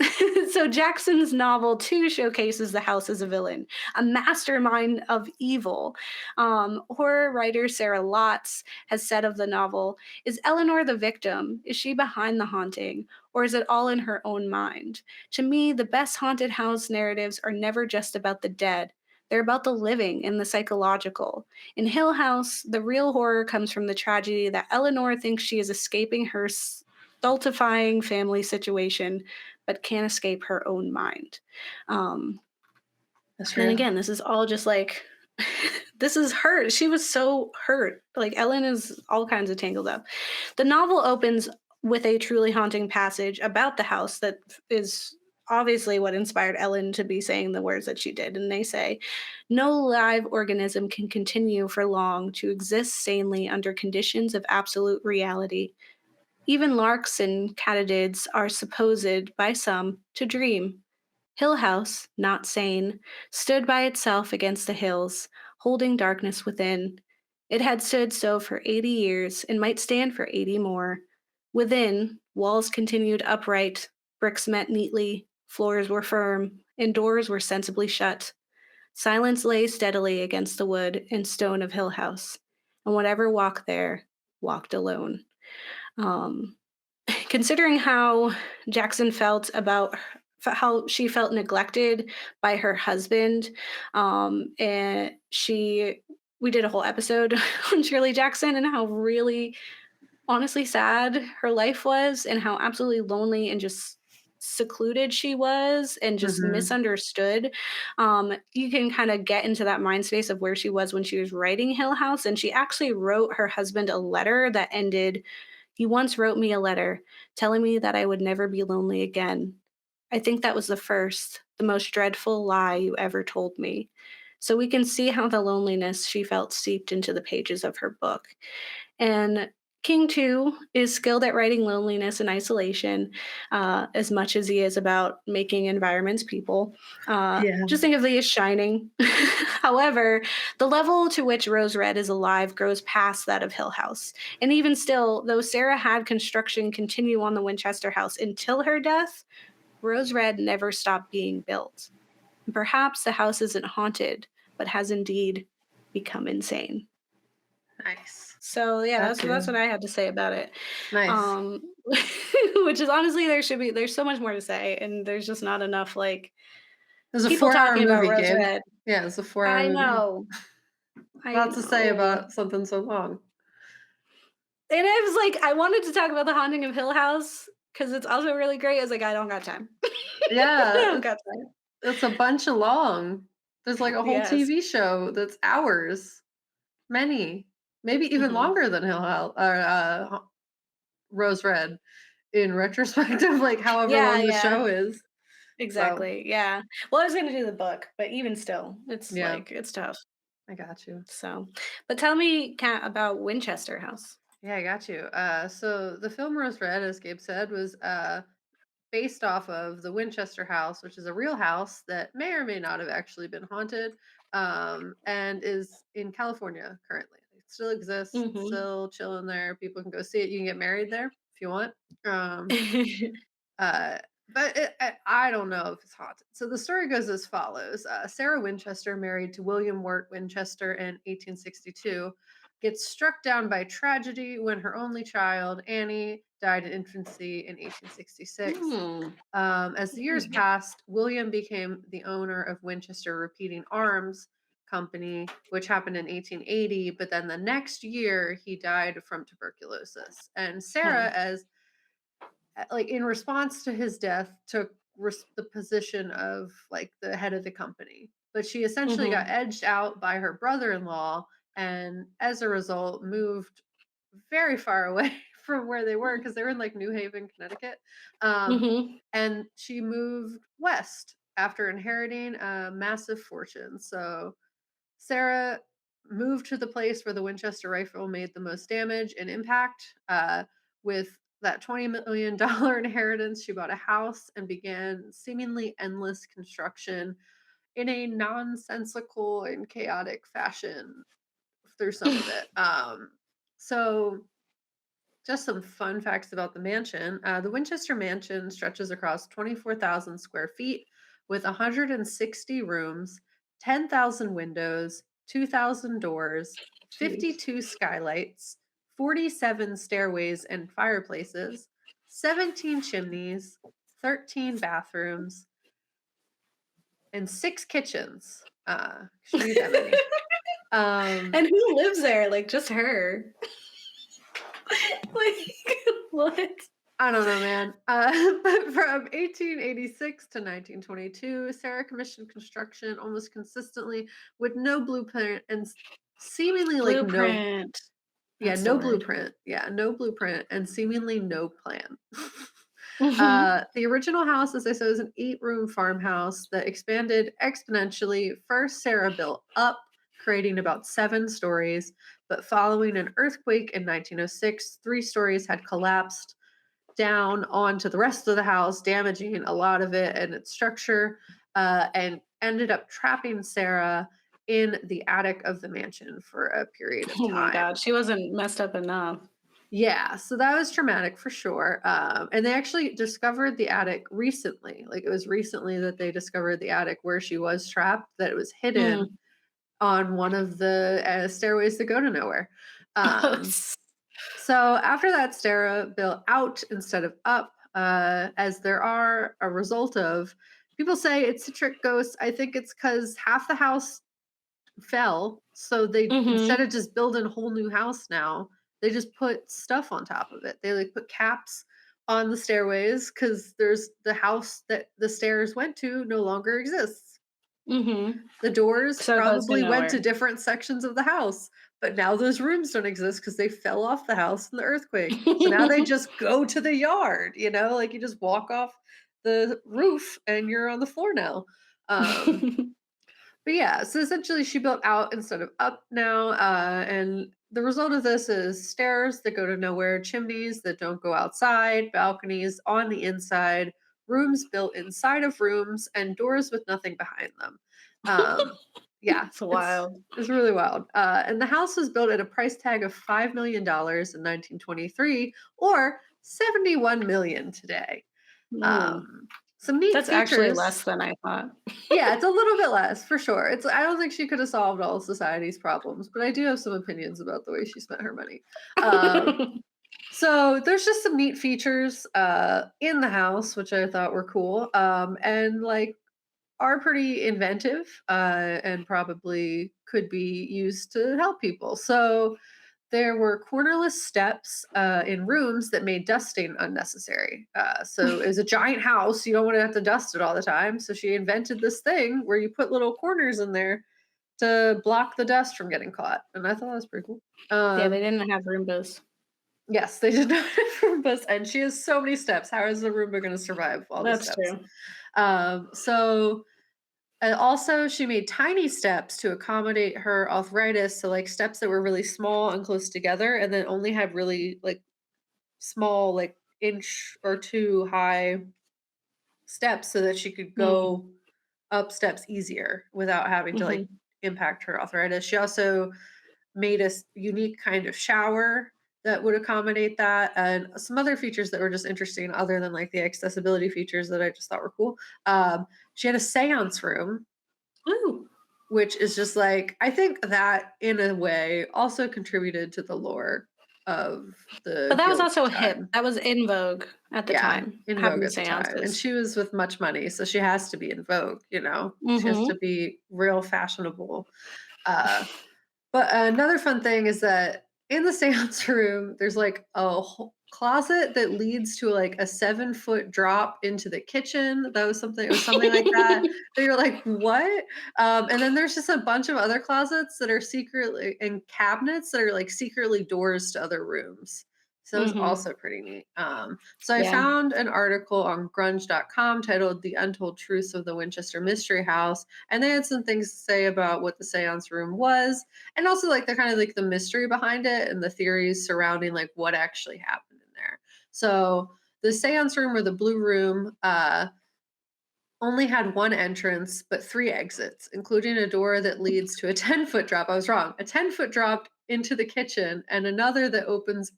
so Jackson's novel too showcases the house as a villain, a mastermind of evil. Horror writer Sarah Lotz has said of the novel, is Eleanor the victim? Is she behind the haunting? Or is it all in her own mind? To me, the best haunted house narratives are never just about the dead. They're about the living and the psychological. In Hill House, the real horror comes from the tragedy that Eleanor thinks she is escaping her stultifying family situation, but can't escape her own mind. Um, That's and real. again, this is all just like, this is hurt. She was so hurt. Like, Ellen is all kinds of tangled up. The novel opens with a truly haunting passage about the house that is obviously what inspired Ellen to be saying the words that she did. And they say, no live organism can continue for long to exist sanely under conditions of absolute reality. Even larks and katydids are supposed by some to dream. Hill House, not sane, stood by itself against the hills, holding darkness within. It had stood so for 80 years and might stand for 80 more. Within, walls continued upright, bricks met neatly, floors were firm, and doors were sensibly shut. Silence lay steadily against the wood and stone of Hill House, and whatever walked there walked alone. Um, Considering how Jackson felt about how she felt neglected by her husband, and we did a whole episode on Shirley Jackson and how really honestly sad her life was and how absolutely lonely and just secluded she was and just Mm-hmm. misunderstood. You can kind of get into that mind space of where she was when she was writing Hill House. And she actually wrote her husband a letter that ended, "You once wrote me a letter telling me that I would never be lonely again. I think that was the most dreadful lie you ever told me." So we can see how the loneliness she felt seeped into the pages of her book. And King, too, is skilled at writing loneliness and isolation as much as he is about making environments people. Yeah. Just think of the Shining. However, the level to which Rose Red is alive grows past that of Hill House. And even still, though Sarah had construction continue on the Winchester house until her death, Rose Red never stopped being built. Perhaps the house isn't haunted, but has indeed become insane. Nice. So yeah, Got that's what you. I had to say about it. Nice. Um, which is honestly there's so much more to say, and there's just not enough like It was a people 4 hour talking about movie, Rose Gabe. Red. Yeah, it's a 4 hour I movie. know, I Lots to say know. about something so long. And I was like, I wanted to talk about the Haunting of Hill House because it's also really great. I was like, I don't got time. I Yeah, don't got time. it's a bunch of long. There's like a whole Yes. TV show that's hours, many, maybe even Hmm. longer than Hill House or Rose Red. In retrospect of like however Yeah, long the yeah, show is. So exactly. Yeah. Well, I was gonna do the book, but even still, yeah, it's tough. I got you. So, but tell me, Kat, about Winchester House. Yeah, I got you. So the film Rose Red, as Gabe said, was based off of the Winchester House, which is a real house that may or may not have actually been haunted, and is in California currently. It still exists, Hmm. still chilling there. People can go see it. You can get married there if you want. Um, uh, but I don't know if it's haunted. So the story goes as follows: Sarah Winchester, married to William Wirt Winchester in 1862, gets struck down by tragedy when her only child, Annie, died in infancy in 1866. Hmm. As the years passed, William became the owner of Winchester Repeating Arms Company, which happened in 1880. But then the next year, he died from tuberculosis. And Sarah, Okay. as like in response to his death, took the position of like the head of the company. But she essentially got Mhm. edged out by her brother-in-law, and as a result, moved very far away from where they were because they were in like New Haven, Connecticut. Um, Mhm. and she moved west after inheriting a massive fortune. So Sarah moved to the place where the Winchester Rifle made the most damage and impact. With that $20 million inheritance, she bought a house and began seemingly endless construction in a nonsensical and chaotic fashion through some of it. So just some fun facts about the mansion. The Winchester Mansion stretches across 24,000 square feet with 160 rooms, 10,000 windows, 2,000 doors, Jeez. 52 skylights, 47 stairways and fireplaces, 17 chimneys, 13 bathrooms, and 6 kitchens. She didn't get that many. And who lives there? Like just her. Like what? I don't know, man. But from 1886 to 1922, Sarah commissioned construction almost consistently with no blueprint and seemingly like no, Blueprint. yeah, That's the no word. blueprint. Yeah, no blueprint and seemingly no plan. Mhm. The original house, as I said, was an 8-room farmhouse that expanded exponentially. First, Sarah built up creating about 7 stories. But following an earthquake in 1906, 3 stories had collapsed down onto the rest of the house, damaging a lot of it and its structure, and ended up trapping Sarah in the attic of the mansion for a period of Oh my time. God, she wasn't messed up enough. Yeah, so that was traumatic for sure. And they actually discovered the attic recently. Like it was recently that they discovered the attic where she was trapped, that it was hidden Mm. on one of the stairways that go to nowhere. Um, so after that, Sarah built out instead of up, as there are a result of. People say it's a trick ghost. I think it's because half the house fell, so they instead Mhm. of just building a whole new house now, they just put stuff on top of it. They like put caps on the stairways because there's the house that the stairs went to no longer exists. Mhm. The doors So it goes to probably went to nowhere. different sections of the house, but now those rooms don't exist because they fell off the house in the earthquake. So now they just go to the yard, like you just walk off the roof and you're on the floor now. Um, but yeah, so essentially she built out instead of up now. And the result of this is stairs that go to nowhere, chimneys that don't go outside, balconies on the inside, rooms built inside of rooms, and doors with nothing behind them. Um, yeah, It's wild. it's really wild. And the house was built at a price tag of $5 million in 1923, or 71 million today. Mm. Um, some neat That's actually features. less than I thought. Yeah, it's a little bit less for sure. I don't think she could have solved all of society's problems, but I do have some opinions about the way she spent her money. Um, so there's just some neat features in the house, which I thought were cool, and like are pretty inventive, and probably could be used to help people. So there were cornerless steps in rooms that made dusting unnecessary. So it was a giant house. You don't want to have to dust it all the time. So she invented this thing where you put little corners in there to block the dust from getting caught. And I thought that was pretty cool. Yeah, they Um, didn't have Roombas. yes, they did not have Roombas. And she has so many steps. How is the Roomba going to survive all the That's steps? true. So and also, she made tiny steps to accommodate her arthritis. So, like steps that were really small and close together, and then only had really like small, like inch or two high steps so that she could Mm. go up steps easier without having to like Mhm. impact her arthritis. She also made a unique kind of shower that would accommodate that, and some other features that were just interesting other than like the accessibility features that I just thought were cool. She had a seance room, Ooh. which is just like, I think that in a way also contributed to the lore of But the that was guild also hip. time. That was in vogue at the Yeah, time, in vogue having at the time. And seances. she was with much money, so she has to be in vogue, She has to Mhm. be real fashionable. Uh but another fun thing is that in the seance room, there's like a closet that leads to like a 7-foot drop into the kitchen. It was something like that. That you're like, what? And then there's just a bunch of other closets that are secretly and cabinets that are like secretly doors to other rooms. So it was Mhm. also pretty neat. So I Yeah. found an article on grunge.com titled The Untold Truths of the Winchester Mystery House. And they had some things to say about what the seance room was, and also like the kind of like the mystery behind it and the theories surrounding like what actually happened in there. So the seance room, or the blue room, only had one entrance but 3 exits, including a door that leads to a 10-foot drop. I was wrong. A 10-foot drop into the kitchen, and another that opens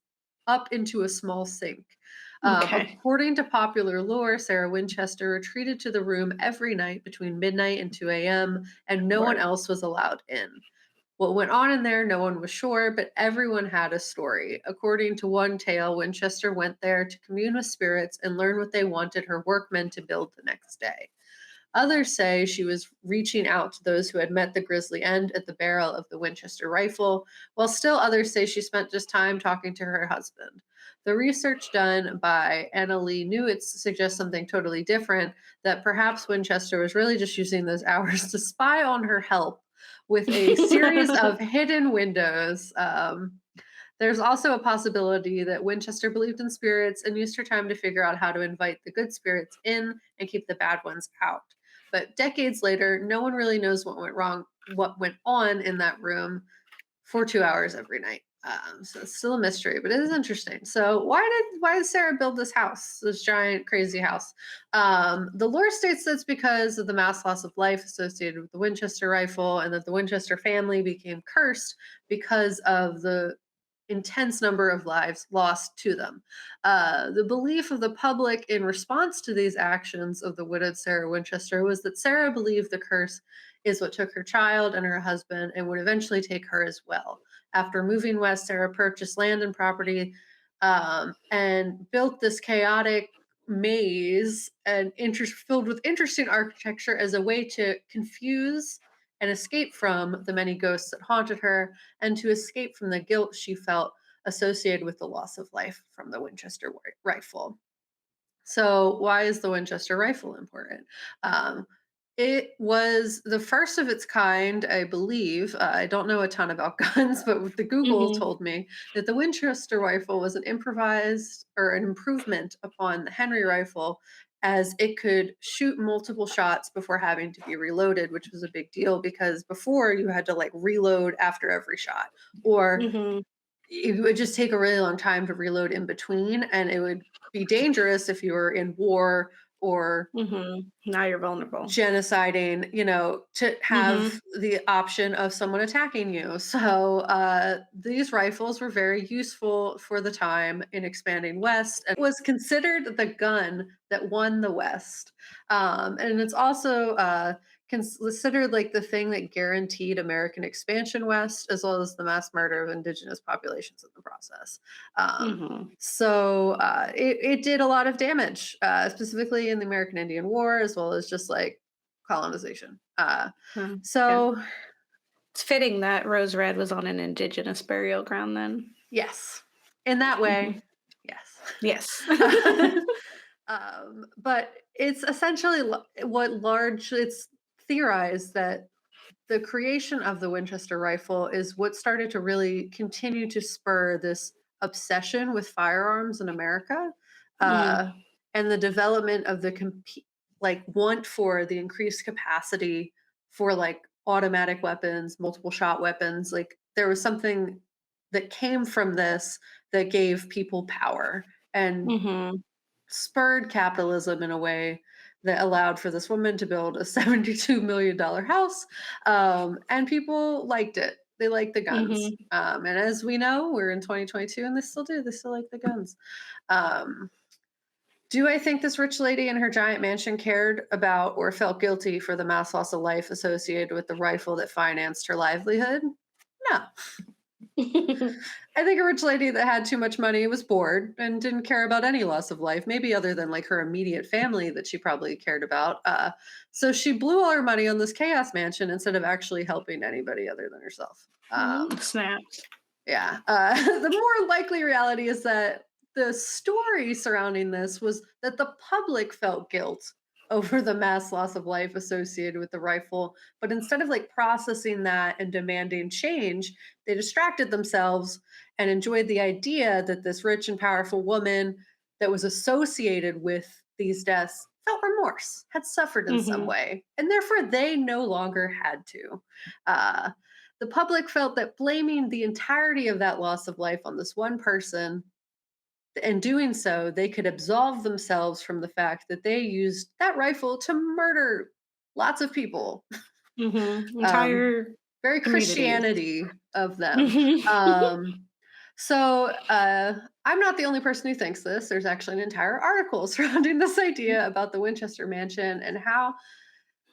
up into a small sink. Okay. According to popular lore, Sarah Winchester retreated to the room every night between midnight and 2 a.m., and no one Word. else was allowed in. What went on in there, no one was sure, but everyone had a story. According to one tale, Winchester went there to commune with spirits and learn what they wanted her workmen to build the next day. Others say she was reaching out to those who had met the grisly end at the barrel of the Winchester Rifle, while still others say she spent just time talking to her husband. The research done by Anna Lee Newitz suggests something totally different, that perhaps Winchester was really just using those hours to spy on her help with a series of hidden windows. There's also a possibility that Winchester believed in spirits and used her time to figure out how to invite the good spirits in and keep the bad ones out. But decades later, no one really knows what went wrong, what went on in that room for 2 hours every night. So it's still a mystery, but it is interesting. So why did Sarah build this house, this giant crazy house? The lore states that's because of the mass loss of life associated with the Winchester rifle, and that the Winchester family became cursed because of the intense number of lives lost to them. The belief of the public in response to these actions of the widowed Sarah Winchester was that Sarah believed the curse is what took her child and her husband and would eventually take her as well. After moving west, Sarah purchased land and property and built this chaotic maze and filled with interesting architecture as a way to confuse and escape from the many ghosts that haunted her, and to escape from the guilt she felt associated with the loss of life from the Winchester rifle. So, why is the Winchester rifle important? Um, it was the first of its kind, I believe. I don't know a ton about guns, but the Google Mhm. told me that the Winchester rifle was an improvised or an improvement upon the Henry rifle, as it could shoot multiple shots before having to be reloaded, which was a big deal because before you had to like reload after every shot, or Mhm. it would just take a really long time to reload in between, and it would be dangerous if you were in war or Mhm. Now you're vulnerable. genociding, to have Mhm. the option of someone attacking you. So these rifles were very useful for the time in expanding west, and was considered the gun that won the West. And it's also considered like the thing that guaranteed American expansion west, as well as the mass murder of indigenous populations in the process. Um, Mhm. it did a lot of damage, specifically in the American Indian War, as well as just like colonization. Yeah. So It's fitting that Rose Red was on an indigenous burial ground then. yes, in that Mhm. way, yes. Yes. But it's essentially it's theorized that the creation of the Winchester rifle is what started to really continue to spur this obsession with firearms in America, uh, Mm. and the development of the want for the increased capacity for like automatic weapons, multiple shot weapons. Like there was something that came from this that gave people power and Mhm. spurred capitalism in a way that allowed for this woman to build a $72 million house. And people liked it. They liked the guns. Mhm. And as we know, we're in 2022 and they still do. They still like the guns. Um, do I think this rich lady in her giant mansion cared about or felt guilty for the mass loss of life associated with the rifle that financed her livelihood? No. I think a rich lady that had too much money was bored and didn't care about any loss of life, maybe other than like her immediate family that she probably cared about. So she blew all her money on this chaos mansion instead of actually helping anybody other than herself. Snaps. Yeah. The more likely reality is that the story surrounding this was that the public felt guilt over the mass loss of life associated with the rifle. But instead of like processing that and demanding change, they distracted themselves and enjoyed the idea that this rich and powerful woman that was associated with these deaths felt remorse, had suffered in some Mhm. way, and therefore they no longer had to. Uh, the public felt that blaming the entirety of that loss of life on this one person, and doing so, they could absolve themselves from the fact that they used that rifle to murder lots of people. Mhm. Um, Entire very communities. Christianity of them. Mhm. So I'm not the only person who thinks this. There's actually an entire article surrounding this idea about the Winchester Mansion and how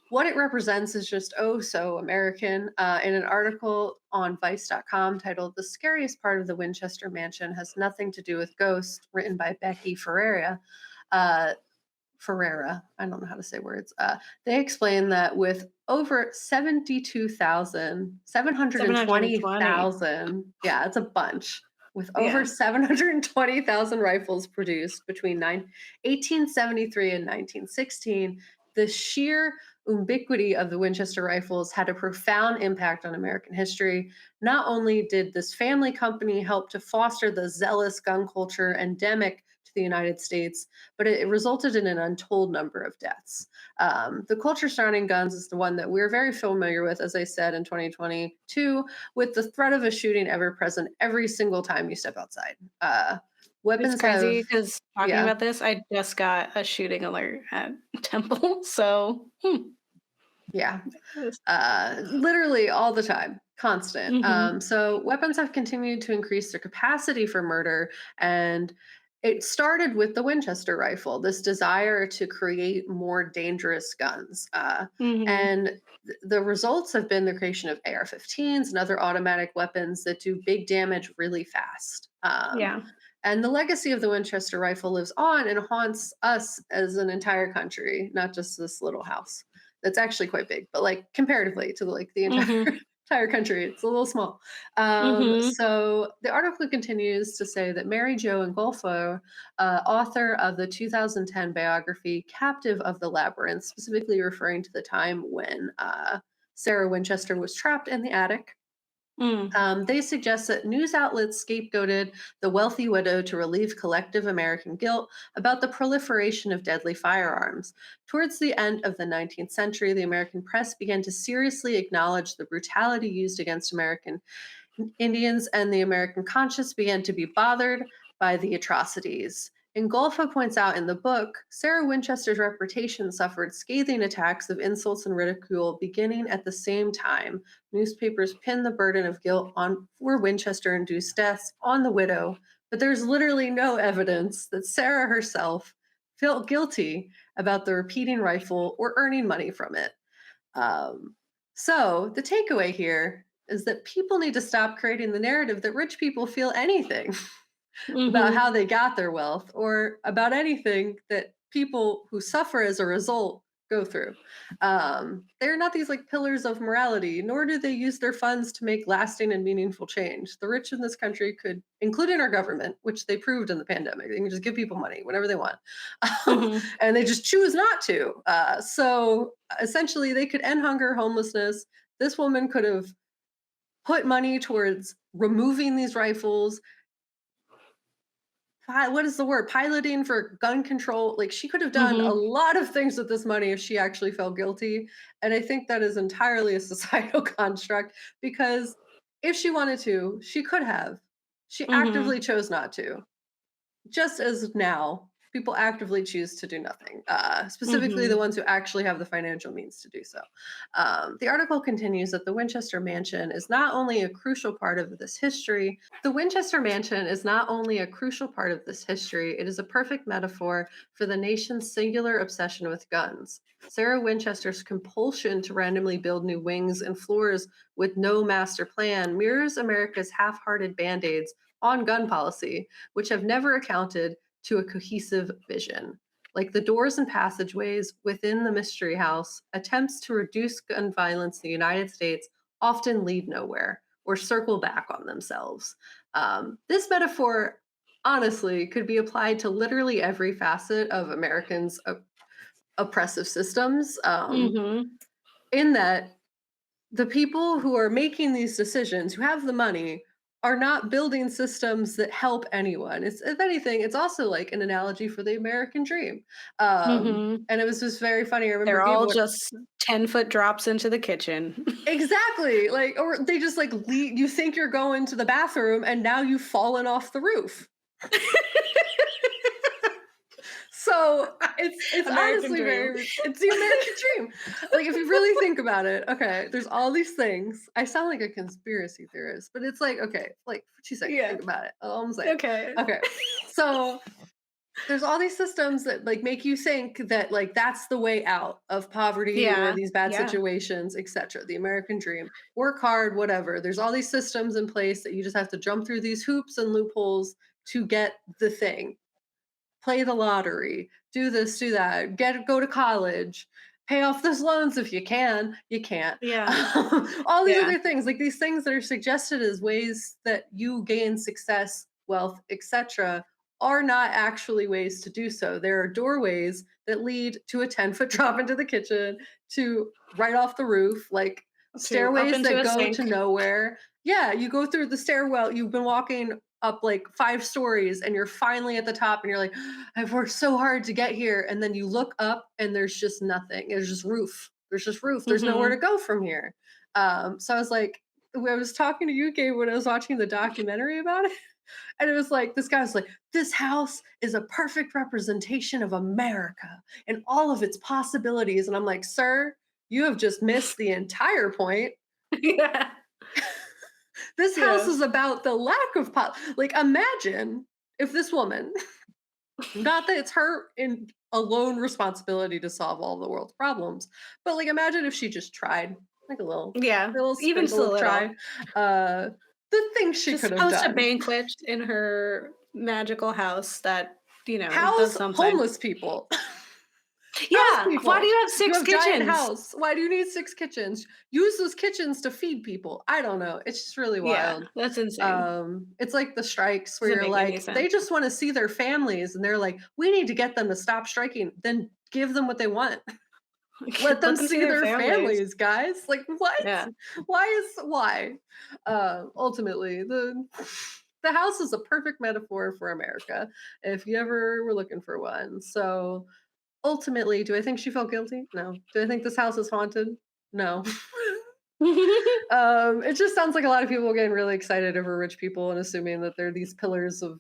what it represents is just oh so American. In an article on Vice.com titled "The Scariest Part of the Winchester Mansion Has Nothing to Do with Ghosts," written by Becky uh, Ferreira. I don't know how to say words. They explain that with over 720. yeah, it's a bunch. With over Yeah. 720,000 rifles produced between 1873 and 1916, the sheer ubiquity of the Winchester rifles had a profound impact on American history. Not only did this family company help to foster the zealous gun culture endemic to to the United States, but it resulted in an untold number of deaths. The culture surrounding guns is the one that we're very familiar with, as I said, in 2022, with the threat of a shooting ever present every single time you step outside. It's Weapons have, crazy because talking yeah, about this, I just got a shooting alert at Temple. So, yeah, literally all the time, constant. mm-hmm. So weapons have continued to increase their capacity for murder, and it started with the Winchester rifle, this desire to create more dangerous guns. Mm-hmm. And the results have been the creation of AR-15s and other automatic weapons that do big damage really fast. Yeah. And the legacy of the Winchester rifle lives on and haunts us as an entire country, not just this little house. That's actually quite big, but like comparatively to like the entire Mm-hmm. entire country, it's a little small. Mm-hmm. So the article continues to say that Mary Jo Ingolfo, author of the 2010 biography "Captive of the Labyrinth," specifically referring to the time when Sarah Winchester was trapped in the attic. Mm. They suggest that news outlets scapegoated the wealthy widow to relieve collective American guilt about the proliferation of deadly firearms. Towards the end of the 19th century, the American press began to seriously acknowledge the brutality used against American Indians, and the American conscience began to be bothered by the atrocities. Ingolfo points out in the book, Sarah Winchester's reputation suffered scathing attacks of insults and ridicule beginning at the same time. Newspapers pinned the burden of guilt on for Winchester-induced deaths on the widow, but there's literally no evidence that Sarah herself felt guilty about the repeating rifle or earning money from it. So the takeaway here is that people need to stop creating the narrative that rich people feel anything about Mm-hmm. how they got their wealth or about anything that people who suffer as a result go through. They're not these like pillars of morality, nor do they use their funds to make lasting and meaningful change. The rich in this country could, including our government, which they proved in the pandemic, they can just give people money whenever they want. Mm-hmm. And they just choose not to. So essentially, they could end hunger, homelessness. This woman could have put money towards removing these rifles, what is the word, piloting for gun control. Like she could have done a Mm-hmm. lot of things with this money if she actually felt guilty. And I think that is entirely a societal construct, because if she wanted to, she could have. She Mm-hmm. actively chose not to, just as now people actively choose to do nothing, specifically the Mm-hmm. ones who actually have the financial means to do so. The article continues that the Winchester Mansion is not only a crucial part of this history. The Winchester Mansion is not only a crucial part of this history, it is a perfect metaphor for the nation's singular obsession with guns. Sarah Winchester's compulsion to randomly build new wings and floors with no master plan mirrors America's half-hearted band-aids on gun policy, which have never accounted to a cohesive vision. Like the doors and passageways within the Mystery House, attempts to reduce gun violence in the United States often lead nowhere or circle back on themselves. This metaphor, honestly, could be applied to literally every facet of Americans' oppressive systems, Mm-hmm. in that the people who are making these decisions, who have the money, are not building systems that help anyone. It's, if anything, it's also like an analogy for the American dream. Mm-hmm. And it was just very funny. I remember They're Gabe all just 10-foot drops into the kitchen. exactly like, or they just like lead. You think you're going to the bathroom, and now you've fallen off the roof. So it's American honestly dream. very, it's the American dream. Like if you really think about it, okay, there's all these things. I sound like a conspiracy theorist, but it's like, okay, like for 2 seconds, Yeah. think about it. All I'm saying. Okay. Okay. So there's all these systems that like make you think that like that's the way out of poverty or Yeah. these bad Yeah. situations, etc. The American dream. Work hard, whatever. There's all these systems in place that you just have to jump through these hoops and loopholes to get the thing. Play the lottery, do this, do that, go to college, pay off those loans if you can. You can't. Yeah. All these Yeah. other things, like these things that are suggested as ways that you gain success, wealth, etc., are not actually ways to do so. There are doorways that lead to a 10-foot drop into the kitchen, to right off the roof, like To up stairways into that a go sink. to nowhere. Yeah, you go through the stairwell. You've been walking up like 5 stories and you're finally at the top and you're like, I've worked so hard to get here. And then you look up and there's just nothing. There's just roof. There's just roof. There's nowhere to go from here. So I was like, I was talking to you, Gabe, when I was watching the documentary about it. And it was like, this guy was like, this house is a perfect representation of America and all of its possibilities. And I'm like, sir, you have just missed the entire point. Yeah. This house is about the lack of like, imagine if this woman, not that it's her in alone responsibility to solve all the world's problems, but like imagine if she just tried, like a little, Yeah. Even even still, try. The things she just could have host a done. banquet in her magical house that does House something. homeless people. Yeah. People. Why do you have 6 You have kitchens? giant house. Why do you need 6 kitchens? Use those kitchens to feed people. I don't know. It's just really wild. Yeah, that's insane. It's like the strikes where Doesn't you're make any like, sense. they just want to see their families, and they're like, we need to get them to stop striking. Then give them what they want. Let them see their families, guys. Like what? Yeah. Why? Ultimately, the house is a perfect metaphor for America if you ever were looking for one. So ultimately, do I think she felt guilty? No. Do I think this house is haunted? No. It just sounds like a lot of people getting really excited over rich people and assuming that they're these pillars of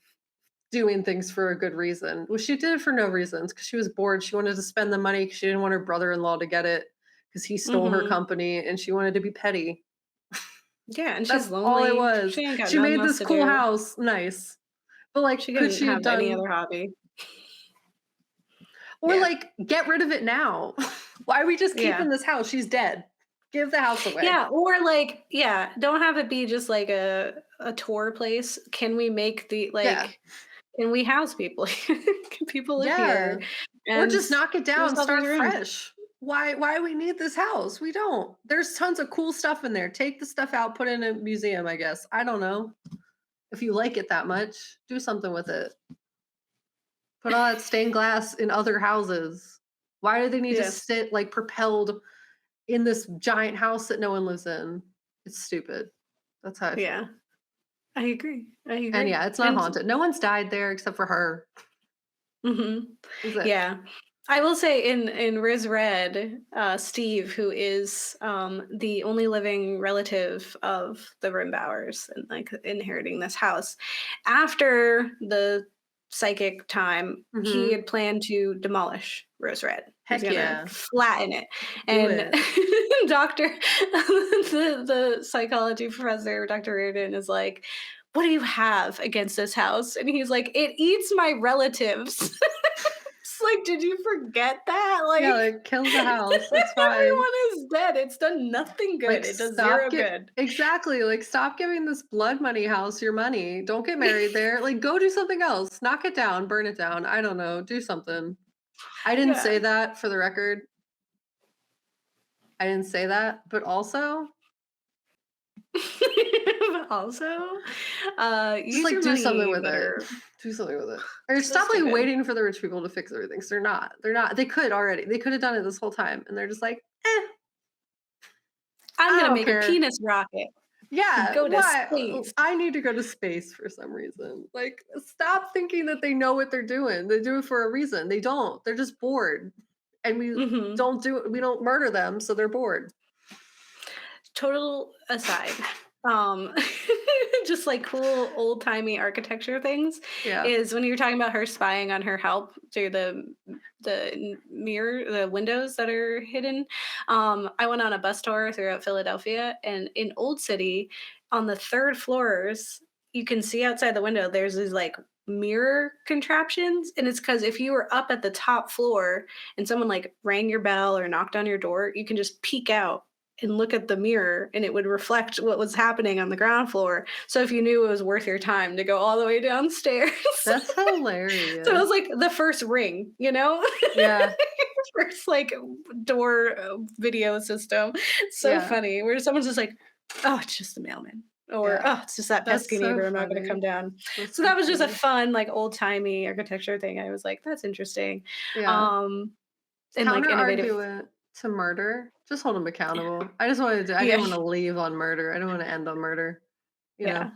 doing things for a good reason. Well, she did it for no reasons because she was bored. She wanted to spend the money because she didn't want her brother-in-law to get it because he stole her company, and she wanted to be petty. Yeah, and That's she's lonely. all it was. She ain't got She nothing made else this to cool do. house nice. But like, She could couldn't she have have done any other hobby. or Yeah. like get rid of it now? Why are we just Yeah. keeping this house? She's dead. Give the house away. Yeah, or like, don't have it be just like a tour place. Can we make the can we house people? Can people live here? Or just knock it down and all start these rooms. fresh. Why we need this house? We don't. There's tons of cool stuff in there. Take the stuff out, put it in a museum, I guess. I don't know. If you like it that much, do something with it. Put all that stained glass in other houses. Why do they need to sit like propelled in this giant house that no one lives in? It's stupid. That's how I feel. Yeah. I agree. And yeah, it's not haunted. No one's died there except for her. Yeah. I will say in Riz Red, Steve, who is the only living relative of the Rimbauers and like inheriting this house, after the psychic time, he had planned to demolish Rose Red. He's gonna flatten it. And Doctor the psychology professor, Dr. Reardon, is like, what do you have against this house? And he's like, it eats my relatives. It's like, did you forget that? Like, yeah, like kill the house. It's fine. Everyone is dead. It's done nothing good. Like, it does zero good. Exactly. Like, stop giving this blood money house your money. Don't get married there. Like, go do something else. Knock it down. Burn it down. I don't know. Do something. I didn't say that, for the record. I didn't say that, but also. Just like do something with it. Do something with it. Or stop like waiting for the rich people to fix everything. Because they're not. They could already. They could have done it this whole time. And they're just like, I'm gonna make a penis rocket. Yeah. Go to space. I need to go to space for some reason. Like, stop thinking that they know what they're doing. They do it for a reason. They don't. They're just bored. And we don't murder them, so they're bored. Total aside. Just like cool old-timey architecture things is when you're talking about her spying on her help through the mirror, the windows that are hidden. I went on a bus tour throughout Philadelphia, and in Old City, on the 3rd floors, you can see outside the window, there's these like mirror contraptions, and it's because if you were up at the top floor and someone like rang your bell or knocked on your door, you can just peek out and look at the mirror, and it would reflect what was happening on the ground floor. So if you knew it was worth your time to go all the way downstairs. That's hilarious. So it was like the first ring, Yeah. First like door video system. So funny. Where someone's just like, oh, it's just the mailman. Or, oh, it's just that pesky neighbor. I'm not going to come down. So that was just a fun, like old-timey architecture thing. I was like, that's interesting. Yeah. And like innovative. It to murder. Just hold them accountable. I just didn't want to leave on murder. I don't want to end on murder. You know?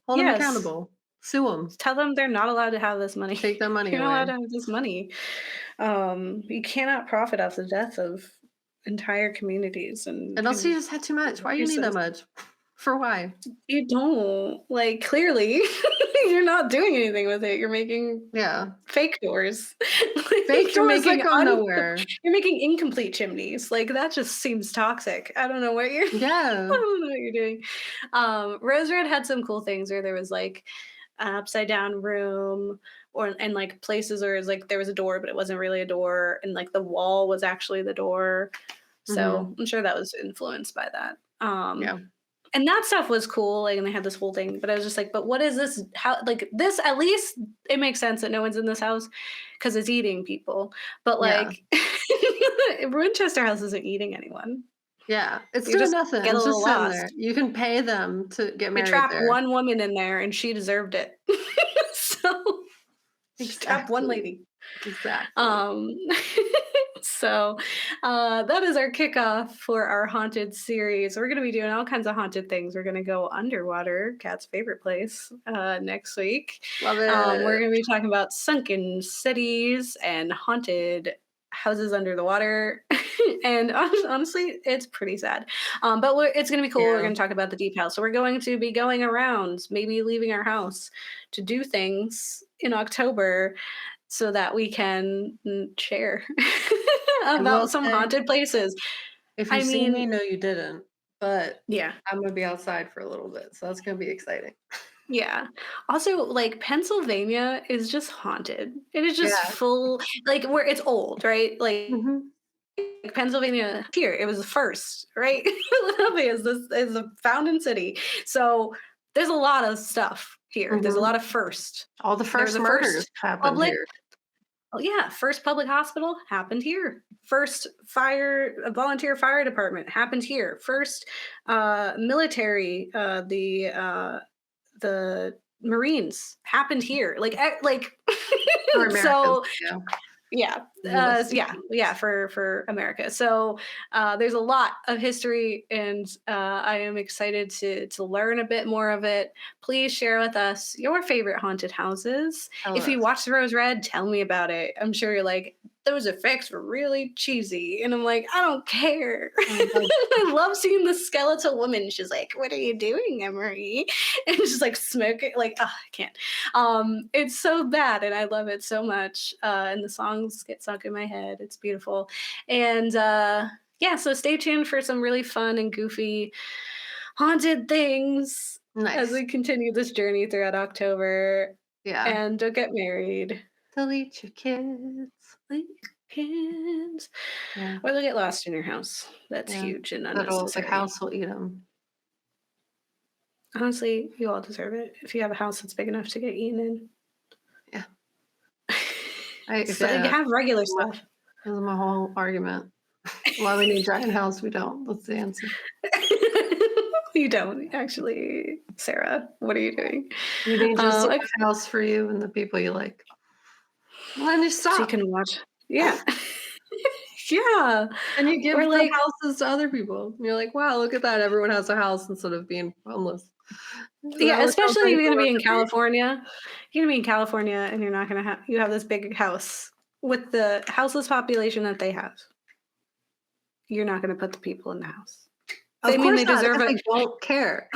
Hold them accountable. Sue them. Tell them they're not allowed to have this money. Take their money You're not allowed away. to have this money. You cannot profit off the death of entire communities And also, you and just had too much. Why do you need that races. much? For why? You don't. Like, clearly, you're not doing anything with it. You're making Yeah. fake doors. Fake You're doors that making go nowhere. you're making incomplete chimneys. Like, that just seems toxic. I don't know what you're I Yeah. don't know what you're doing. Rose Red had some cool things where there was like an upside down room or and like places where it was like there was a door, but it wasn't really a door, and like the wall was actually the door. So Hmm. I'm sure that was influenced by that. Yeah. And that stuff was cool, like, and they had this whole thing, but I was just like, but what is this? How, like, this, at least it makes sense that no one's in this house because it's eating people. But, Yeah. like, Winchester House isn't eating anyone. Yeah. It's You doing just nothing. get a It's just little sitting there. lost. You can pay them to get You married trap there. one woman in there, and she deserved it. So, just trap one lady. Exactly. Um, so that is our kickoff for our haunted series. We're going to be doing all kinds of haunted things. We're going to go underwater, Kat's favorite place, next week. Love it. We're going to be talking about sunken cities and haunted houses under the water. And honestly, it's pretty sad. But it's going to be cool. We're Yeah. going to talk about the deep house. So we're going to be going around, maybe leaving our house to do things in October so that we can share I will about some say, haunted places. if you I see me, mean, no, you didn't. But yeah, I'm gonna be outside for a little bit, so that's gonna be exciting. yeah. Also, like Pennsylvania is just haunted. It is just Yeah. full, like where it's old, right? Like Hmm. Pennsylvania here, it was the first, right? Philadelphia is a founding city, so there's a lot of stuff here. There's a Hmm. lot of first. All the There was first a murders first happened public. here. Oh yeah, first public hospital happened here. First volunteer fire department happened here. First military, the Marines happened here. Like For Americans, so yeah. yeah, US yeah, for America. So there's a lot of history, and I am excited to learn a bit more of it. Please share with us your favorite haunted houses. Tell If you us. watched Rose Red, tell me about it. I'm sure you're like, those effects were really cheesy, and I'm like, I don't care. Oh, God. I love seeing the skeletal woman. She's like, "What are you doing, Emery?" And she's like smoking. Like, oh, I can't. It's so bad, and I love it so much. And the songs get sunk in my head. It's beautiful, and yeah. So stay tuned for some really fun and goofy haunted things as Nice. we continue this journey throughout October. Yeah. And don't get married. Delete your kids. Like kids. Yeah. Or they'll get lost in your house. That's Yeah. huge and The unnecessary. house will eat them. Honestly, you all deserve it. If you have a house that's big enough to get eaten in. Yeah. So you have regular stuff. This is my whole argument. Why we need a giant house, we don't. That's the answer. You don't, actually, Sarah. What are you doing? You need just Like, a house for you and the people you like. Well, then you stop. so you can watch. Yeah. Yeah. And you give Or the like, houses to other people. And you're like, wow, look at that. Everyone has a house instead of being homeless. yeah, especially if you're going to be in California. California. You're going to be in California and you're not going to have, you have this big house with the houseless population that they have. You're not going to put the people in the house. Of course they not, deserve because it. they don't care.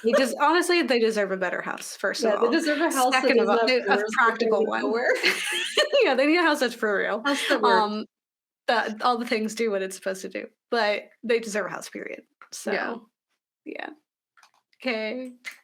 They just honestly, they deserve a better house. First of all, they deserve a house Second that of all, doesn't have a doors, practical one. work. Yeah, they need a house that's for real. House that works. That all the things do what it's supposed to do, but they deserve a house. Period. So, yeah. Okay.